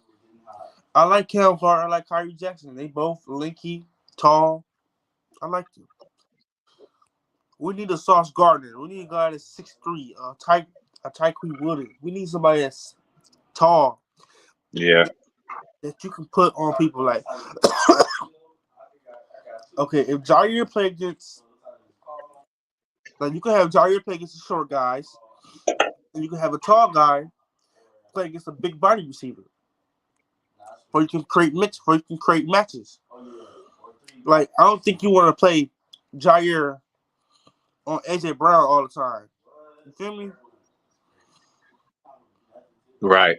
I like Cam Clark. I like Kyrie Jackson. They both lanky, tall. I like them. We need a Sauce Gardner. We need a guy that's 6'3", a Tyquee Woodard. We need somebody that's tall Yeah. that you can put on people like. Okay, if Jair play against, like you can have Jair play against the short guys, and you can have a tall guy play against a big body receiver, or you can create matches. Like I don't think you want to play Jair on AJ Brown all the time. You feel me? Right.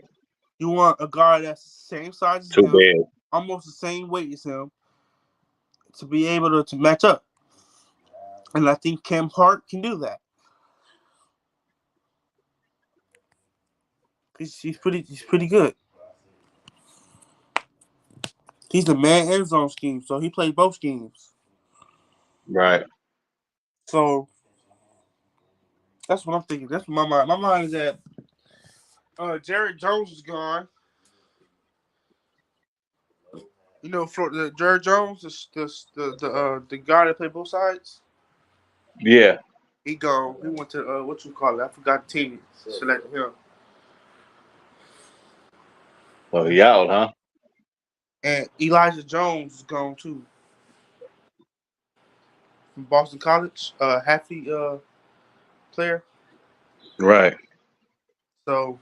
You want a guy that's the same size as Too him, bad. almost the same weight as him, to be able to match up. And I think Cam Hart can do that. He's pretty good. He's the man end zone scheme, so he plays both schemes. Right. So that's what I'm thinking. That's what my mind. My mind is that Jared Jones is gone. You know, for the Jared Jones, the guy that played both sides, Yeah. he gone. He went to what you call it? I forgot the team selected him. So he out, huh? And Elijah Jones is gone too from Boston College. Halfy player. Right. So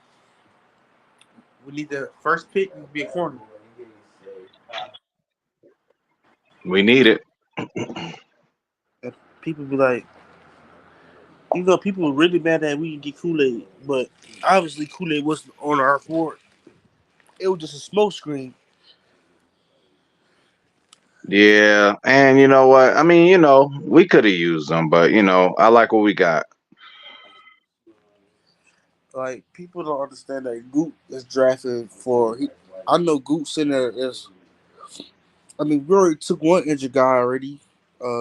we need the first pick to be a corner. We need it. And people be like, people were really mad that we didn't get Kool-Aid, but obviously Kool-Aid wasn't on our board. It was just a smoke screen. Yeah. And you know what? I mean, we could have used them, but I like what we got. Like people don't understand that Goot is drafted for. I know Goot sitting there is. I mean, we already took one injured guy already,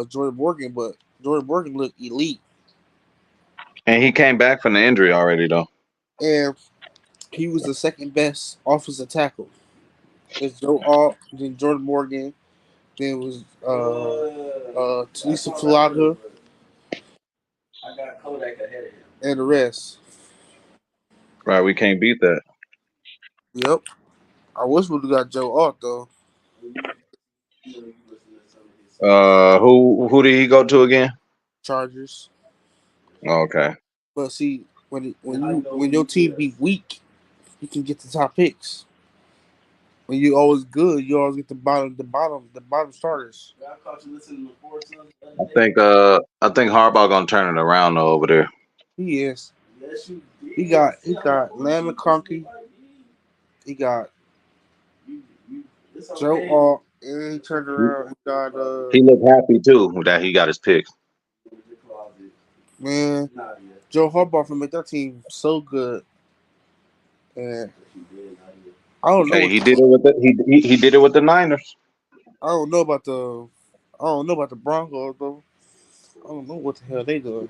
Jordan Morgan, but Jordan Morgan looked elite, And he came back from the injury already, though. and he was the second best offensive tackle. It's Joe Alt, then Jordan Morgan, then it was Talisa Falaga, and the rest. Right. We can't beat that. Yep. I wish we'd have got Joe Alt though. Who did he go to again? Chargers. Okay. But see, when your team be weak, you can get the top picks. When you always good, you always get the bottom starters. I think Harbaugh gonna turn it around though, over there. He is. He got Lamb McConkey. He got Joe Alt, and he turned He, around. He got he looked happy too that he got his pick. Man, Joe Harbaugh can make that team so good. And I don't know Hey, what he did it with he did it with the Niners. I don't know about the I don't know about the Broncos though. I don't know what the hell they doing.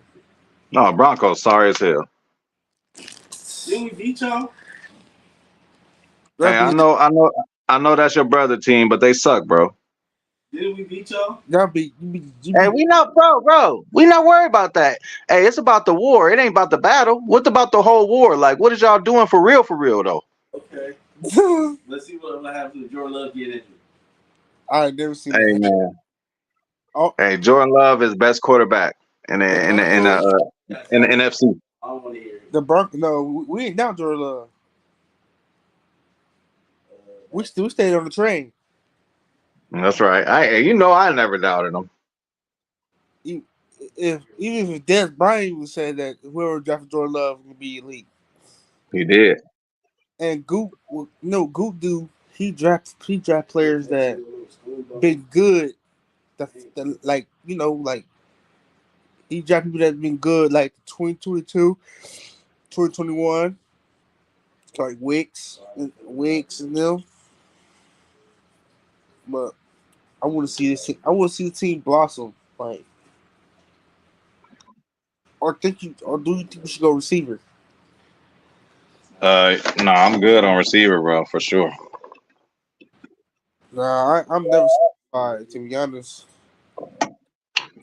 No, Broncos, sorry as hell. Didn't we beat y'all? Hey, That'd be I know that's your brother team, but they suck, bro. Didn't we beat y'all? that'd be you Hey, be we not, bro. We not worried about that. Hey, it's about the war. It ain't about the battle. What about the whole war? Like, what is y'all doing for real, though? Okay. Let's see what happens if Jordan Love get injured. I ain't never seen Hey, that happen. man. Oh, Hey, Jordan Love is best quarterback in the the in the in the, Broncos, in the NFC. I don't want to hear it. the Broncos. No, we ain't down Jordan Love. We stayed on the train. That's right. I never doubted him. E- If even if Des Bryant would say that whoever drafted Jordan Love would be elite, He did. and Goot, no Goot do he draft players that been good, that like like he draft people that been good like 2022, 2021, like Wicks and them. But I want to see this. I want to see the team blossom. Like, or do you think we should go receiver? No, I'm good on receiver, bro, for sure. Nah, I'm never satisfied. To be honest,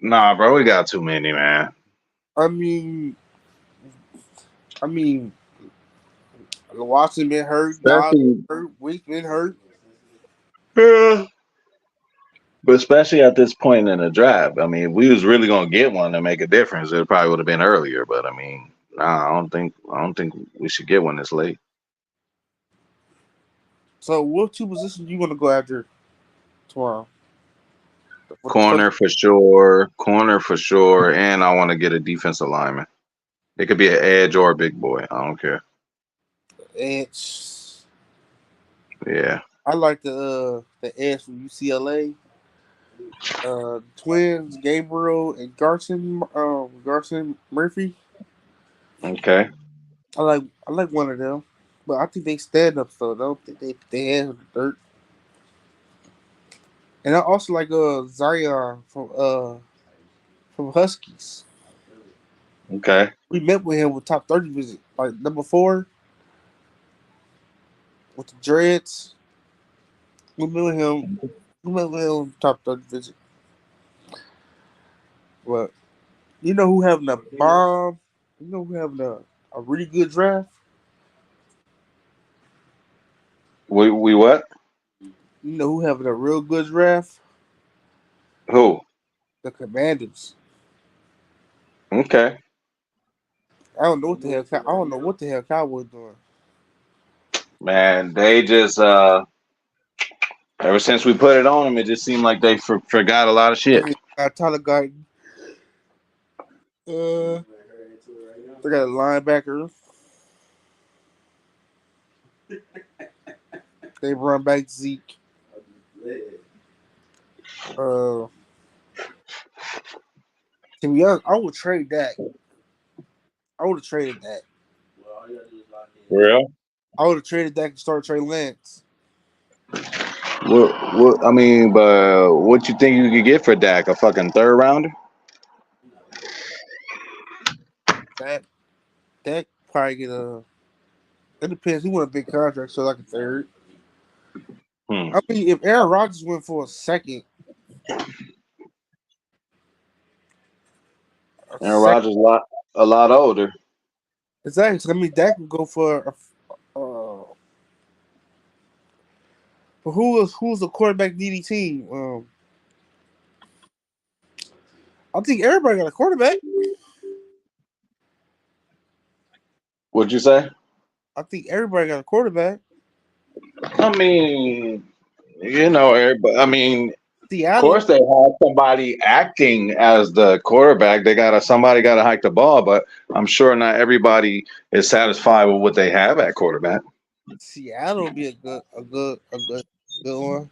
Nah, bro, we got too many, man. I mean, I mean, Watson been hurt, Dobbs Especially, hurt, Wicks been hurt. yeah. But especially at this point in the draft, I mean, if we was really gonna get one to make a difference, it probably would have been earlier. But I mean, nah, I don't think we should get one this late. So, what two positions you want to go after tomorrow? With the first Corner for sure, and I want to get a defensive lineman. It could be an edge or a big boy. I don't care. edge, Yeah. I like the edge from UCLA. Twins, Gabriel and Garson Murphy. Okay. I like one of them, but I think they stand up though. I don't think they hands on the dirt. And I also like Zion from Huskies. Okay. We met with him with top 30 visit, like number 4 with the dreads. We met with him. We met with him top 30 visit. But you know who having a bomb? You know who having a really good draft? We what? You know who having a real good draft? Who? The Commanders. Okay. I don't know what the hell Cowboys doing. Man, they just ever since we put it on them, it just seemed like they forgot a lot of shit. They got Tyler Guyton. Uh, they got a linebacker. They run back Zeke. Uh, to be honest, I would trade that. I would have traded that. For real? I would have traded that and start Trey Lance. I mean, but what you think you could get for Dak? A fucking third rounder? That that probably get a. It depends. He want a big contract, so like a third. Hmm. I mean, if Aaron Rodgers went for a Aaron second, Rodgers a lot older. exactly. So, I mean, Dak would go for but who's a quarterback needy team? I think everybody got a quarterback. What'd you say? I think everybody got a quarterback. I mean, everybody. I mean, of Seattle, course they have somebody acting as the quarterback. Somebody got to hike the ball, but I'm sure not everybody is satisfied with what they have at quarterback. Seattle would be a good one.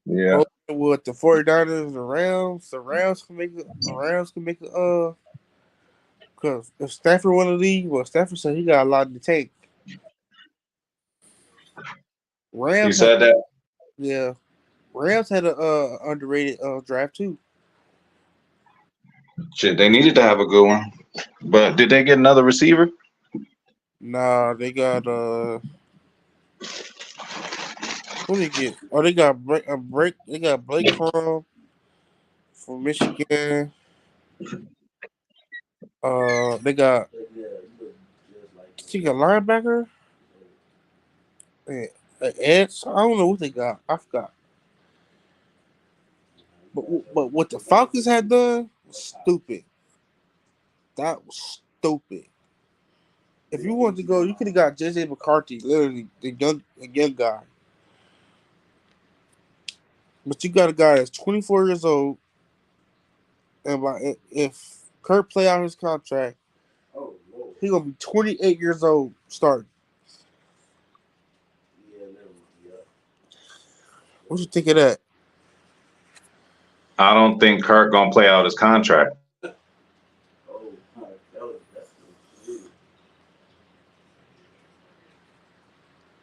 Yeah. Hoping with the 49ers, the Rams can make it. The Rams can make it. Because if Stafford want to leave, well, Stafford said he got a lot to take. He Rams had, said that. yeah, Rams had a underrated draft too. Shit, they needed to have a good one. But did they get another receiver? Nah, they got who they get? Oh, they got break. They got Blake from Michigan. They got she got linebacker. And edge. I don't know what they got. I forgot. But what the Falcons had done was stupid. That was stupid. If you wanted to go, you could have got JJ McCarthy, literally the young guy. But you got a guy that's 24 years old, and if Kurt play out his contract, he gonna be 28 years old starting. What you think of that? I don't think Kirk gonna play out his contract.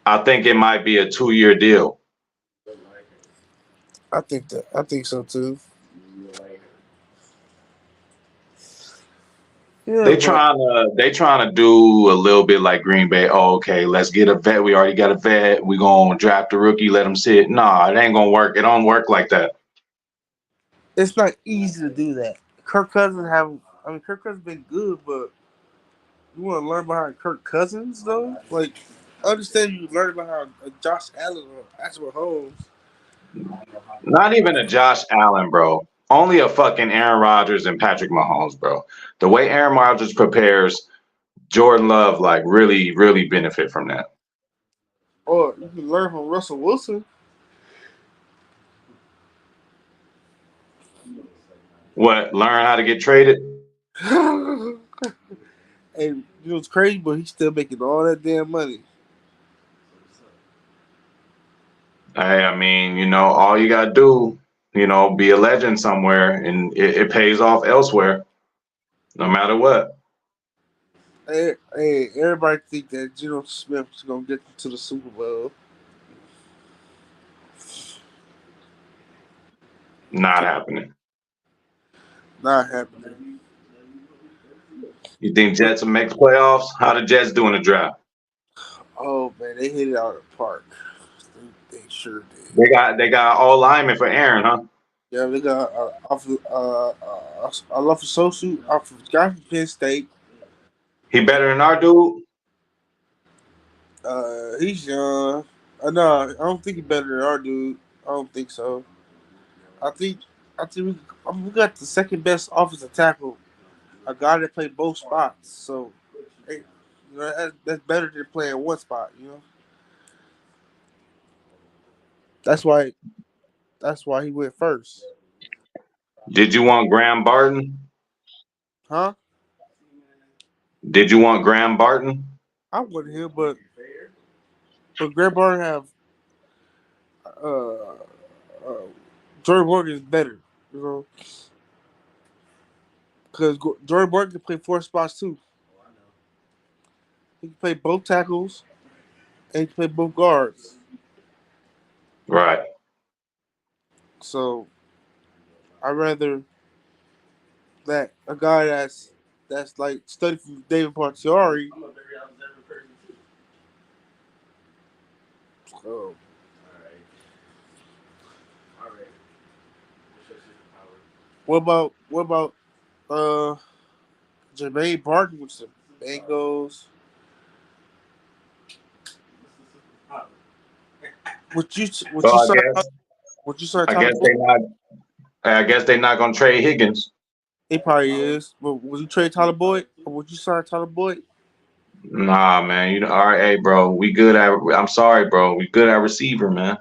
I think it might be a 2-year deal. I think so too. Yeah, They but trying to do a little bit like Green Bay. Oh, okay, let's get a vet. We already got a vet. We gonna draft a rookie, let him sit. Nah, it ain't gonna work. It don't work like that. it's not easy to do that. Kirk Cousins been good, but you want to learn behind Kirk Cousins though? Like, I understand you learn behind Josh Allen or Patrick Mahomes. Not even a Josh Allen, bro. Only a fucking Aaron Rodgers and Patrick Mahomes, bro. The way Aaron Rodgers prepares, Jordan Love like really, really benefit from that. Or you can learn from Russell Wilson. What? Learn how to get traded? And it's crazy, but he's still making all that damn money. Hey, I mean, all you gotta do, be a legend somewhere, and it pays off elsewhere, no matter what. Hey, everybody think that Geno Smith is gonna get to the Super Bowl. Not happening. Not happening. You think Jets will make the playoffs? How the Jets do in the draft? Oh man, they hit it out of the park. They sure did. They got all linemen for Aaron, huh? Yeah, they got I love associate off of guy from Penn State. He better than our dude. He's young. No, I don't think he's better than our dude. I don't think so. I think we got the second best offensive tackle, a guy that played both spots. So, hey, that's better than playing one spot. That's why he went first, Did you want Graham Barton? huh? Did you want Graham Barton? I wouldn't here, but Greg Barton have uh, uh Jordan Morgan is better, because Jordan Morgan can play four spots too. He can play both tackles and he can play both guards. Right. So I'd rather that a guy that's like studied from David Partiari. So, what about Jermaine Barton with the Bengals? Would you would So you I start guess would you start I Tyler guess Boyd? they not. I guess they not gonna trade Higgins. He probably is. But would you trade Tyler Boyd or would you start Tyler Boyd? Nah, man. All right, hey, bro. We good at. I'm sorry, bro. We good at receiver, man.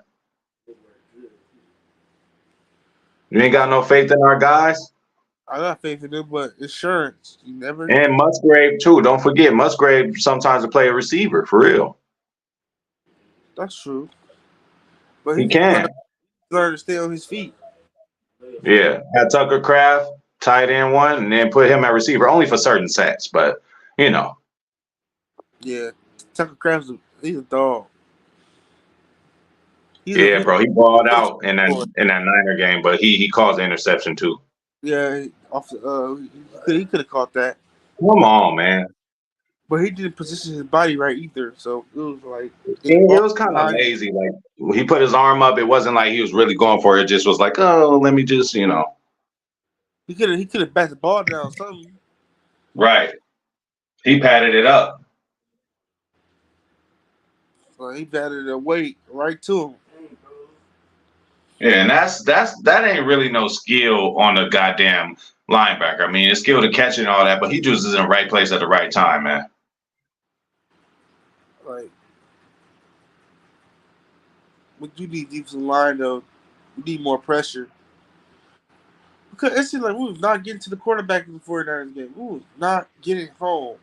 You ain't got no faith in our guys. I got faith in him, but insurance, you never know. And Musgrave too. Don't forget, Musgrave sometimes to play a receiver for real. That's true. But he He need to can. learn to stay on his feet. Yeah. Had Tucker Craft. tight end one, and then put him at receiver only for certain sets. But you know, Yeah, Tucker Kraft's he's a dog. yeah, He's bro, he balled a out in that Niner game, but he caused the interception too. yeah, off the he could have caught that, Come on, man. but he didn't position his body right either. So it was like It was kind of lazy. Like he put his arm up. It wasn't like he was really going for it. It just was like, oh, let me just, he could have bat the ball down something. Right. He patted it up. So he batted it away right to him. Yeah, and that ain't really no skill on the goddamn linebacker. I mean, it's skill to catch and all that, but he just is in the right place at the right time, man. Like, what you need defensive line though, you need more pressure. Because it seems like we was not getting to the quarterback in the 49ers game. We was not getting home.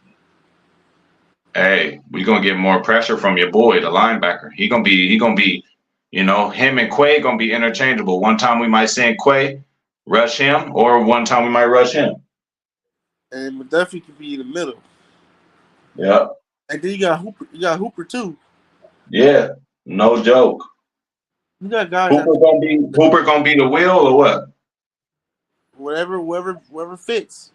Hey, we gonna get more pressure from your boy, the linebacker. He gonna be, him and Quay gonna be interchangeable. One time we might send Quay, rush him, or one time we might rush him. And McDuffie could be in the middle. Yeah. And then you got Hooper. You got Hooper too. Yeah. No joke. You got guys Hooper gonna be the wheel or what? whatever fits.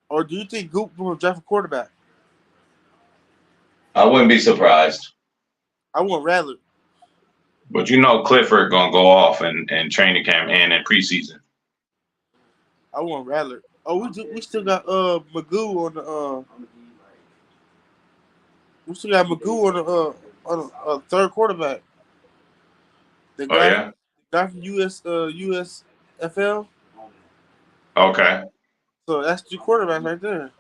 Or do you think Goop will draft a quarterback? I wouldn't be surprised. I want Rattler. But Clifford gonna go off in training camp and in preseason. I want Rattler. Oh, we still got Magoo on the we still got Magoo on the third quarterback. The guy from USFL. Okay. So that's two quarterbacks right there.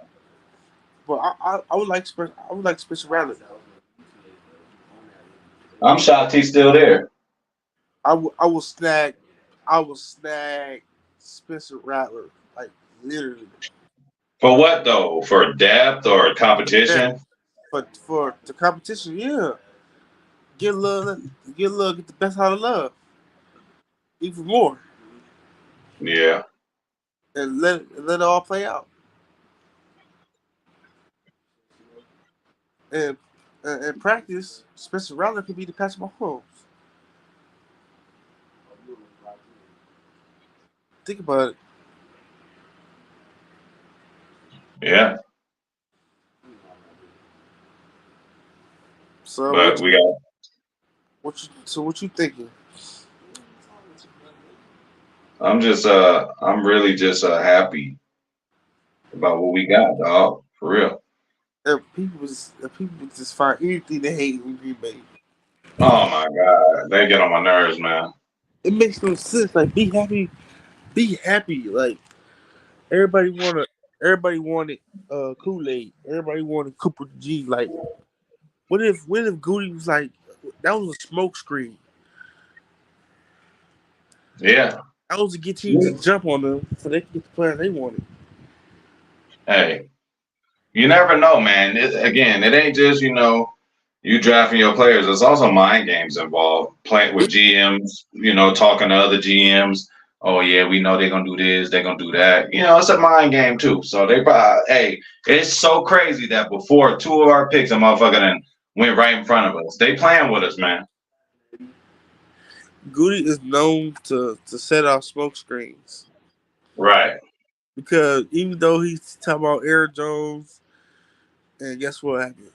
But I would like Spencer Rattler. I'm shocked he's still there. I will snag Spencer Rattler, like literally. For what though? For depth or competition? For the competition, yeah. Get love, get the best out of love. Even more. Yeah. And let it all play out. And in practice, Spencer Rattler could be the Patrick Mahomes. Think about it. Yeah. So but what you thinking? I'm really just happy about what we got, dog. For real. If people just find anything to hate in Green Bay. Oh my God. They get on my nerves, man. It makes no sense. Like be happy. Be happy. Like everybody wanted Kool-Aid. Everybody wanted Cooper G. Like what if Gute was like that was a smoke screen? Yeah. That was to get teams to jump on them so they can get the players they wanted. Hey, you never know, man. It ain't just, you drafting your players. There's also mind games involved. Playing with GMs, talking to other GMs. Oh yeah, we know they're gonna do this, they're gonna do that. It's a mind game too. So they probably, hey, it's so crazy that before two of our picks, a motherfucker then went right in front of us. They playing with us, man. Gute is known to set off smoke screens. Right. Because even though he's talking about Aaron Jones, and guess what happened?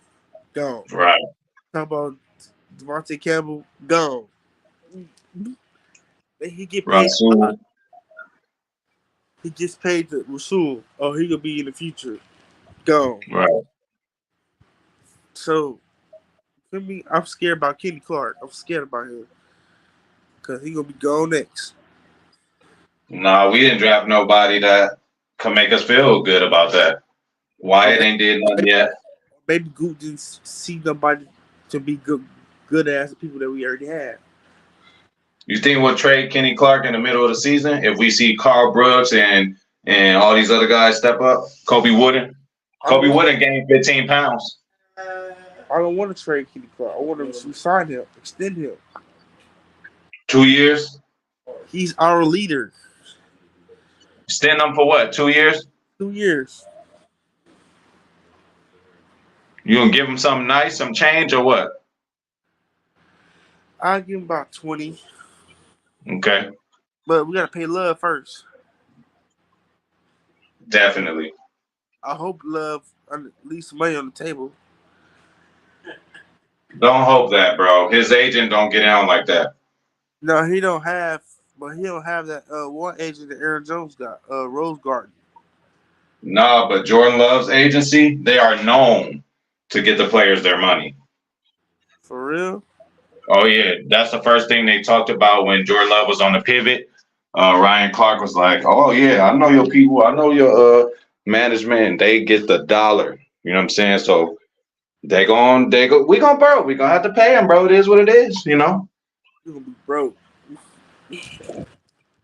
Gone. Right. Talk about Devontae Campbell, gone. He get paid. Rasul. He gets paid to Rasul. Oh, he gonna be in the future. Gone. Right. So, for me, I'm scared about Kenny Clark. I'm scared about him because he gonna be gone next. No, we didn't draft nobody that can make us feel good about that. Wyatt ain't did nothing yet. Maybe Goot didn't see nobody to be good as the people that we already had. You think we'll trade Kenny Clark in the middle of the season if we see Carl Brooks and all these other guys step up? Kobe Wooden gained 15 pounds. I don't want to trade Kenny Clark. I want to sign him, extend him. 2 years. He's our leader. Stand them for what? 2 years. 2 years. You gonna give him something nice, some change, or what? I'll give him about 20. Okay, But we gotta pay Love first. definitely. I hope Love leaves some money on the table. Don't hope that, bro. His agent don't get down like that. No, he don't have that one agent that Aaron Jones got, Rose Garden. Nah, but Jordan Love's agency, they are known to get the players their money. For real? Oh yeah, that's the first thing they talked about when Jordan Love was on the pivot. Ryan Clark was like, "Oh yeah, I know your people. I know your management. They get the dollar. You know what I'm saying? So they go. We gonna bro. We gonna have to pay them, bro. It is what it is. You know. You're gonna be broke.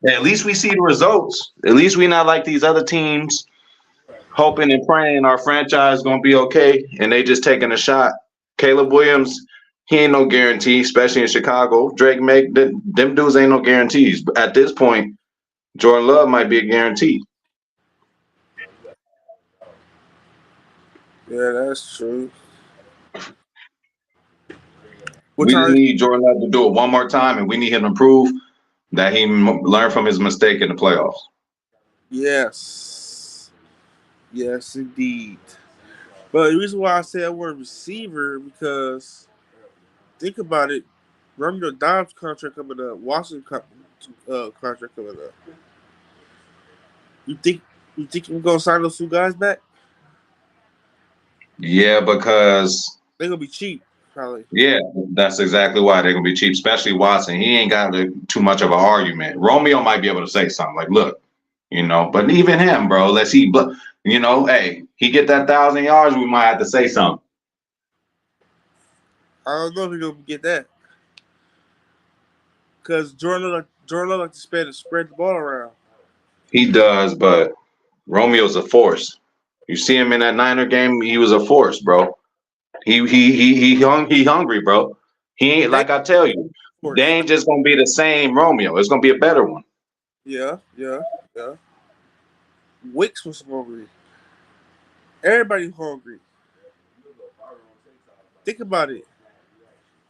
At least we see the results. At least we not like these other teams hoping and praying our franchise gonna be okay, and they just taking a shot. Caleb Williams, he ain't no guarantee, especially in Chicago. Drake May, them dudes ain't no guarantees. But at this point, Jordan Love might be a guarantee. Yeah, that's true. We just need Jordan Love to do it one more time, and we need him to prove that he learned from his mistake in the playoffs. Yes. Yes, indeed. But the reason why I say I want receiver because think about it, Romeo Dobbs contract coming up, Washington contract coming up. You think we're gonna sign those two guys back? Yeah, because They're gonna be cheap, probably. yeah, that's exactly why they're gonna be cheap, especially Watson. He ain't got too much of an argument. Romeo might be able to say something like, "Look, you know," but even him, bro, hey, he get that 1,000 yards, we might have to say something. I don't know if he's gonna get that. Because Jordan like to spread the ball around. He does, but Romeo's a force. You see him in that Niner game, he was a force, bro. He hungry, bro. He ain't like I tell you, they ain't just gonna be the same Romeo. It's gonna be a better one. Yeah. Wicks was hungry. Everybody hungry. Think about it.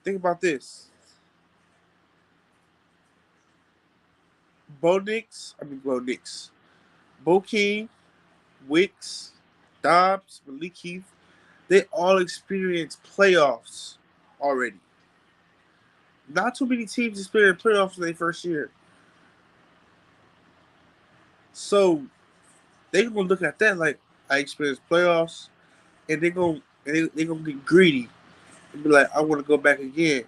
Think about this. Bo King, Wicks, Dobbs, Malik Heath, they all experienced playoffs already. Not too many teams experienced playoffs in their first year. So they're gonna look at that like I experienced playoffs, and they're gonna get greedy and be like, I want to go back again.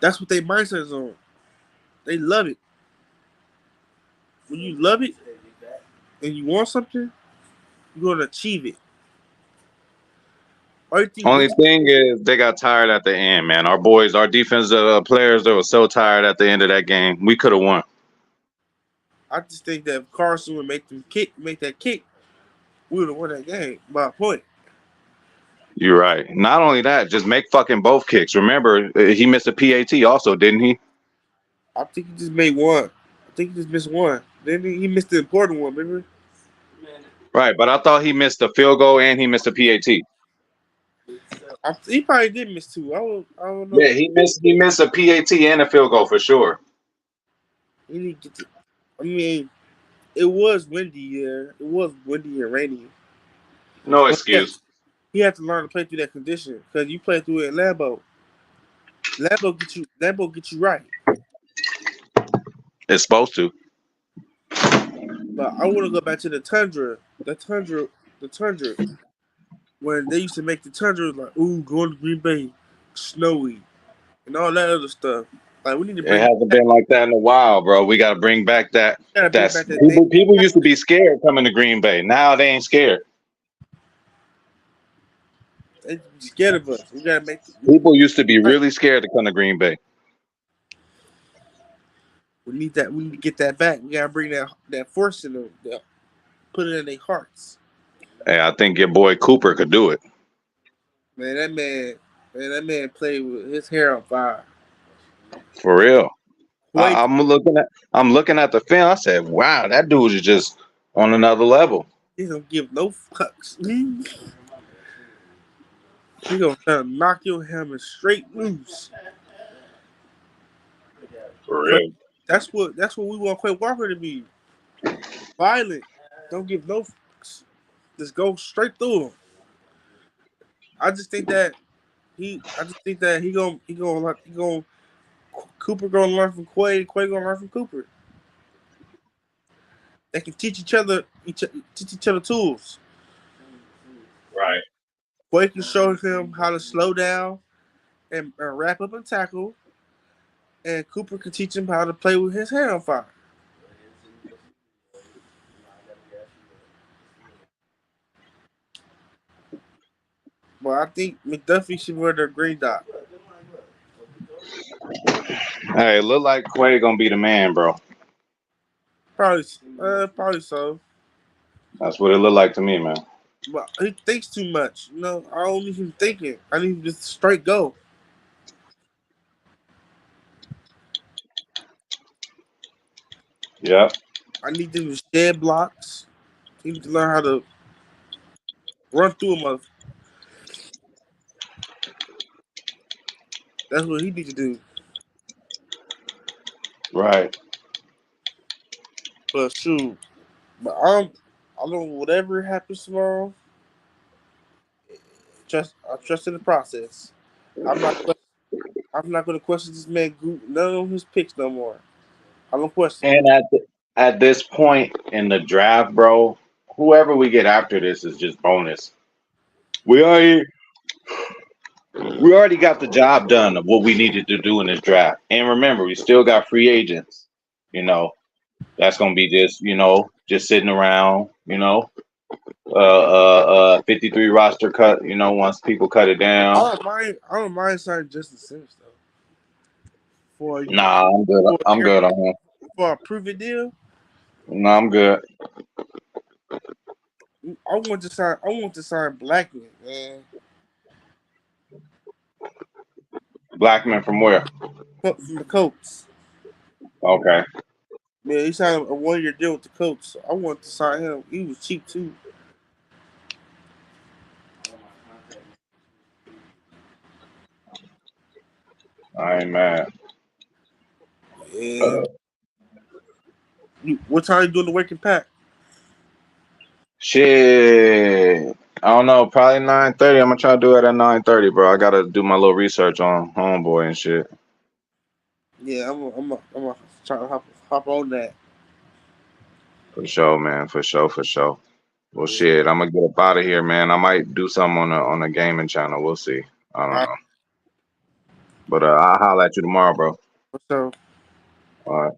That's what their mindset is on. They love it. When you love it and you want something, you're gonna achieve it. Only thing is they got tired at the end, man. Our defensive players, they were so tired at the end of that game. We could have won. I just think that if Carson would make that kick, we would have won that game by a point. You're right. Not only that, just make fucking both kicks. Remember, he missed a PAT also, didn't he? I think he just made one. I think he just missed one. Then he missed the important one, remember? Right, but I thought he missed a field goal and he missed a PAT. He probably did miss two. I don't know. Yeah, he missed a PAT and a field goal for sure. It was windy there. It was windy and rainy. No excuse. He had to learn to play through that condition because you play through it in Lambeau. Lambeau get you right. It's supposed to. But I want to go back to the tundra. The tundra. When they used to make the tundra like, ooh, going to Green Bay, snowy, and all that other stuff. Like we need to bring it hasn't been like that in a while, bro. We got to bring back that. People used to be scared coming to Green Bay. Now they ain't scared. They scared of us. We gotta make. People used to be really scared to come to Green Bay. We need that. We need to get that back. We gotta bring that force in them. Put it in their hearts. Hey, I think your boy Cooper could do it. Man, that man played with his hair on fire. For real. Wait, I'm looking at the film. I said, wow, that dude is just on another level. he don't give no fucks. He gonna try to knock your helmet straight loose. For Quay, real. that's what we want Quay Walker to be. Violent. Don't give no fucks. Just go straight through him. I just think that he gonna Cooper gonna learn from Quay. Quay gonna learn from Cooper. They can teach teach each other tools. Right. Quay can show him how to slow down and wrap up and tackle, and Cooper can teach him how to play with his hair on fire. But I think McDuffie should wear the green dot. Hey, look like Quay gonna be the man, bro. Probably so. That's what it looked like to me, man. But he thinks too much. I don't need him thinking. I need him to just straight go. Yep. I need them to shed blocks. He need to learn how to run through a mother. That's what he needs to do. Right. But shoot, I don't know whatever happens tomorrow. I trust in the process. I'm not. I'm not going to question this man. None of his picks no more. I don't question. And at this point in the draft, bro, whoever we get after this is just bonus. We already we already got the job done of what we needed to do in this draft. And remember, we still got free agents. You know, that's gonna be just sitting around. 53 roster cut. Once people cut it down. I don't mind signing Justin Simmons though. For Nah, I'm good. for, I'm good on him. for a prove-it deal. Nah, I'm good. I want to sign Blackman, man. Blackman from where? From the Colts. Okay. Man, he signed a 1-year deal with the Colts. So I want to sign him. He was cheap too. I ain't mad. And what time you doing the waking pack? Shit. I don't know. Probably 9:30. I'm gonna try to do it at 9:30, bro. I gotta do my little research on homeboy and shit. Yeah, I'm try to hop on that. For sure, man. For sure. For sure. Well, Yeah. shit. I'm gonna get up out of here, man. I might do something on the gaming channel. We'll see. I don't All know. But I'll holler at you tomorrow, bro. right. So. All right.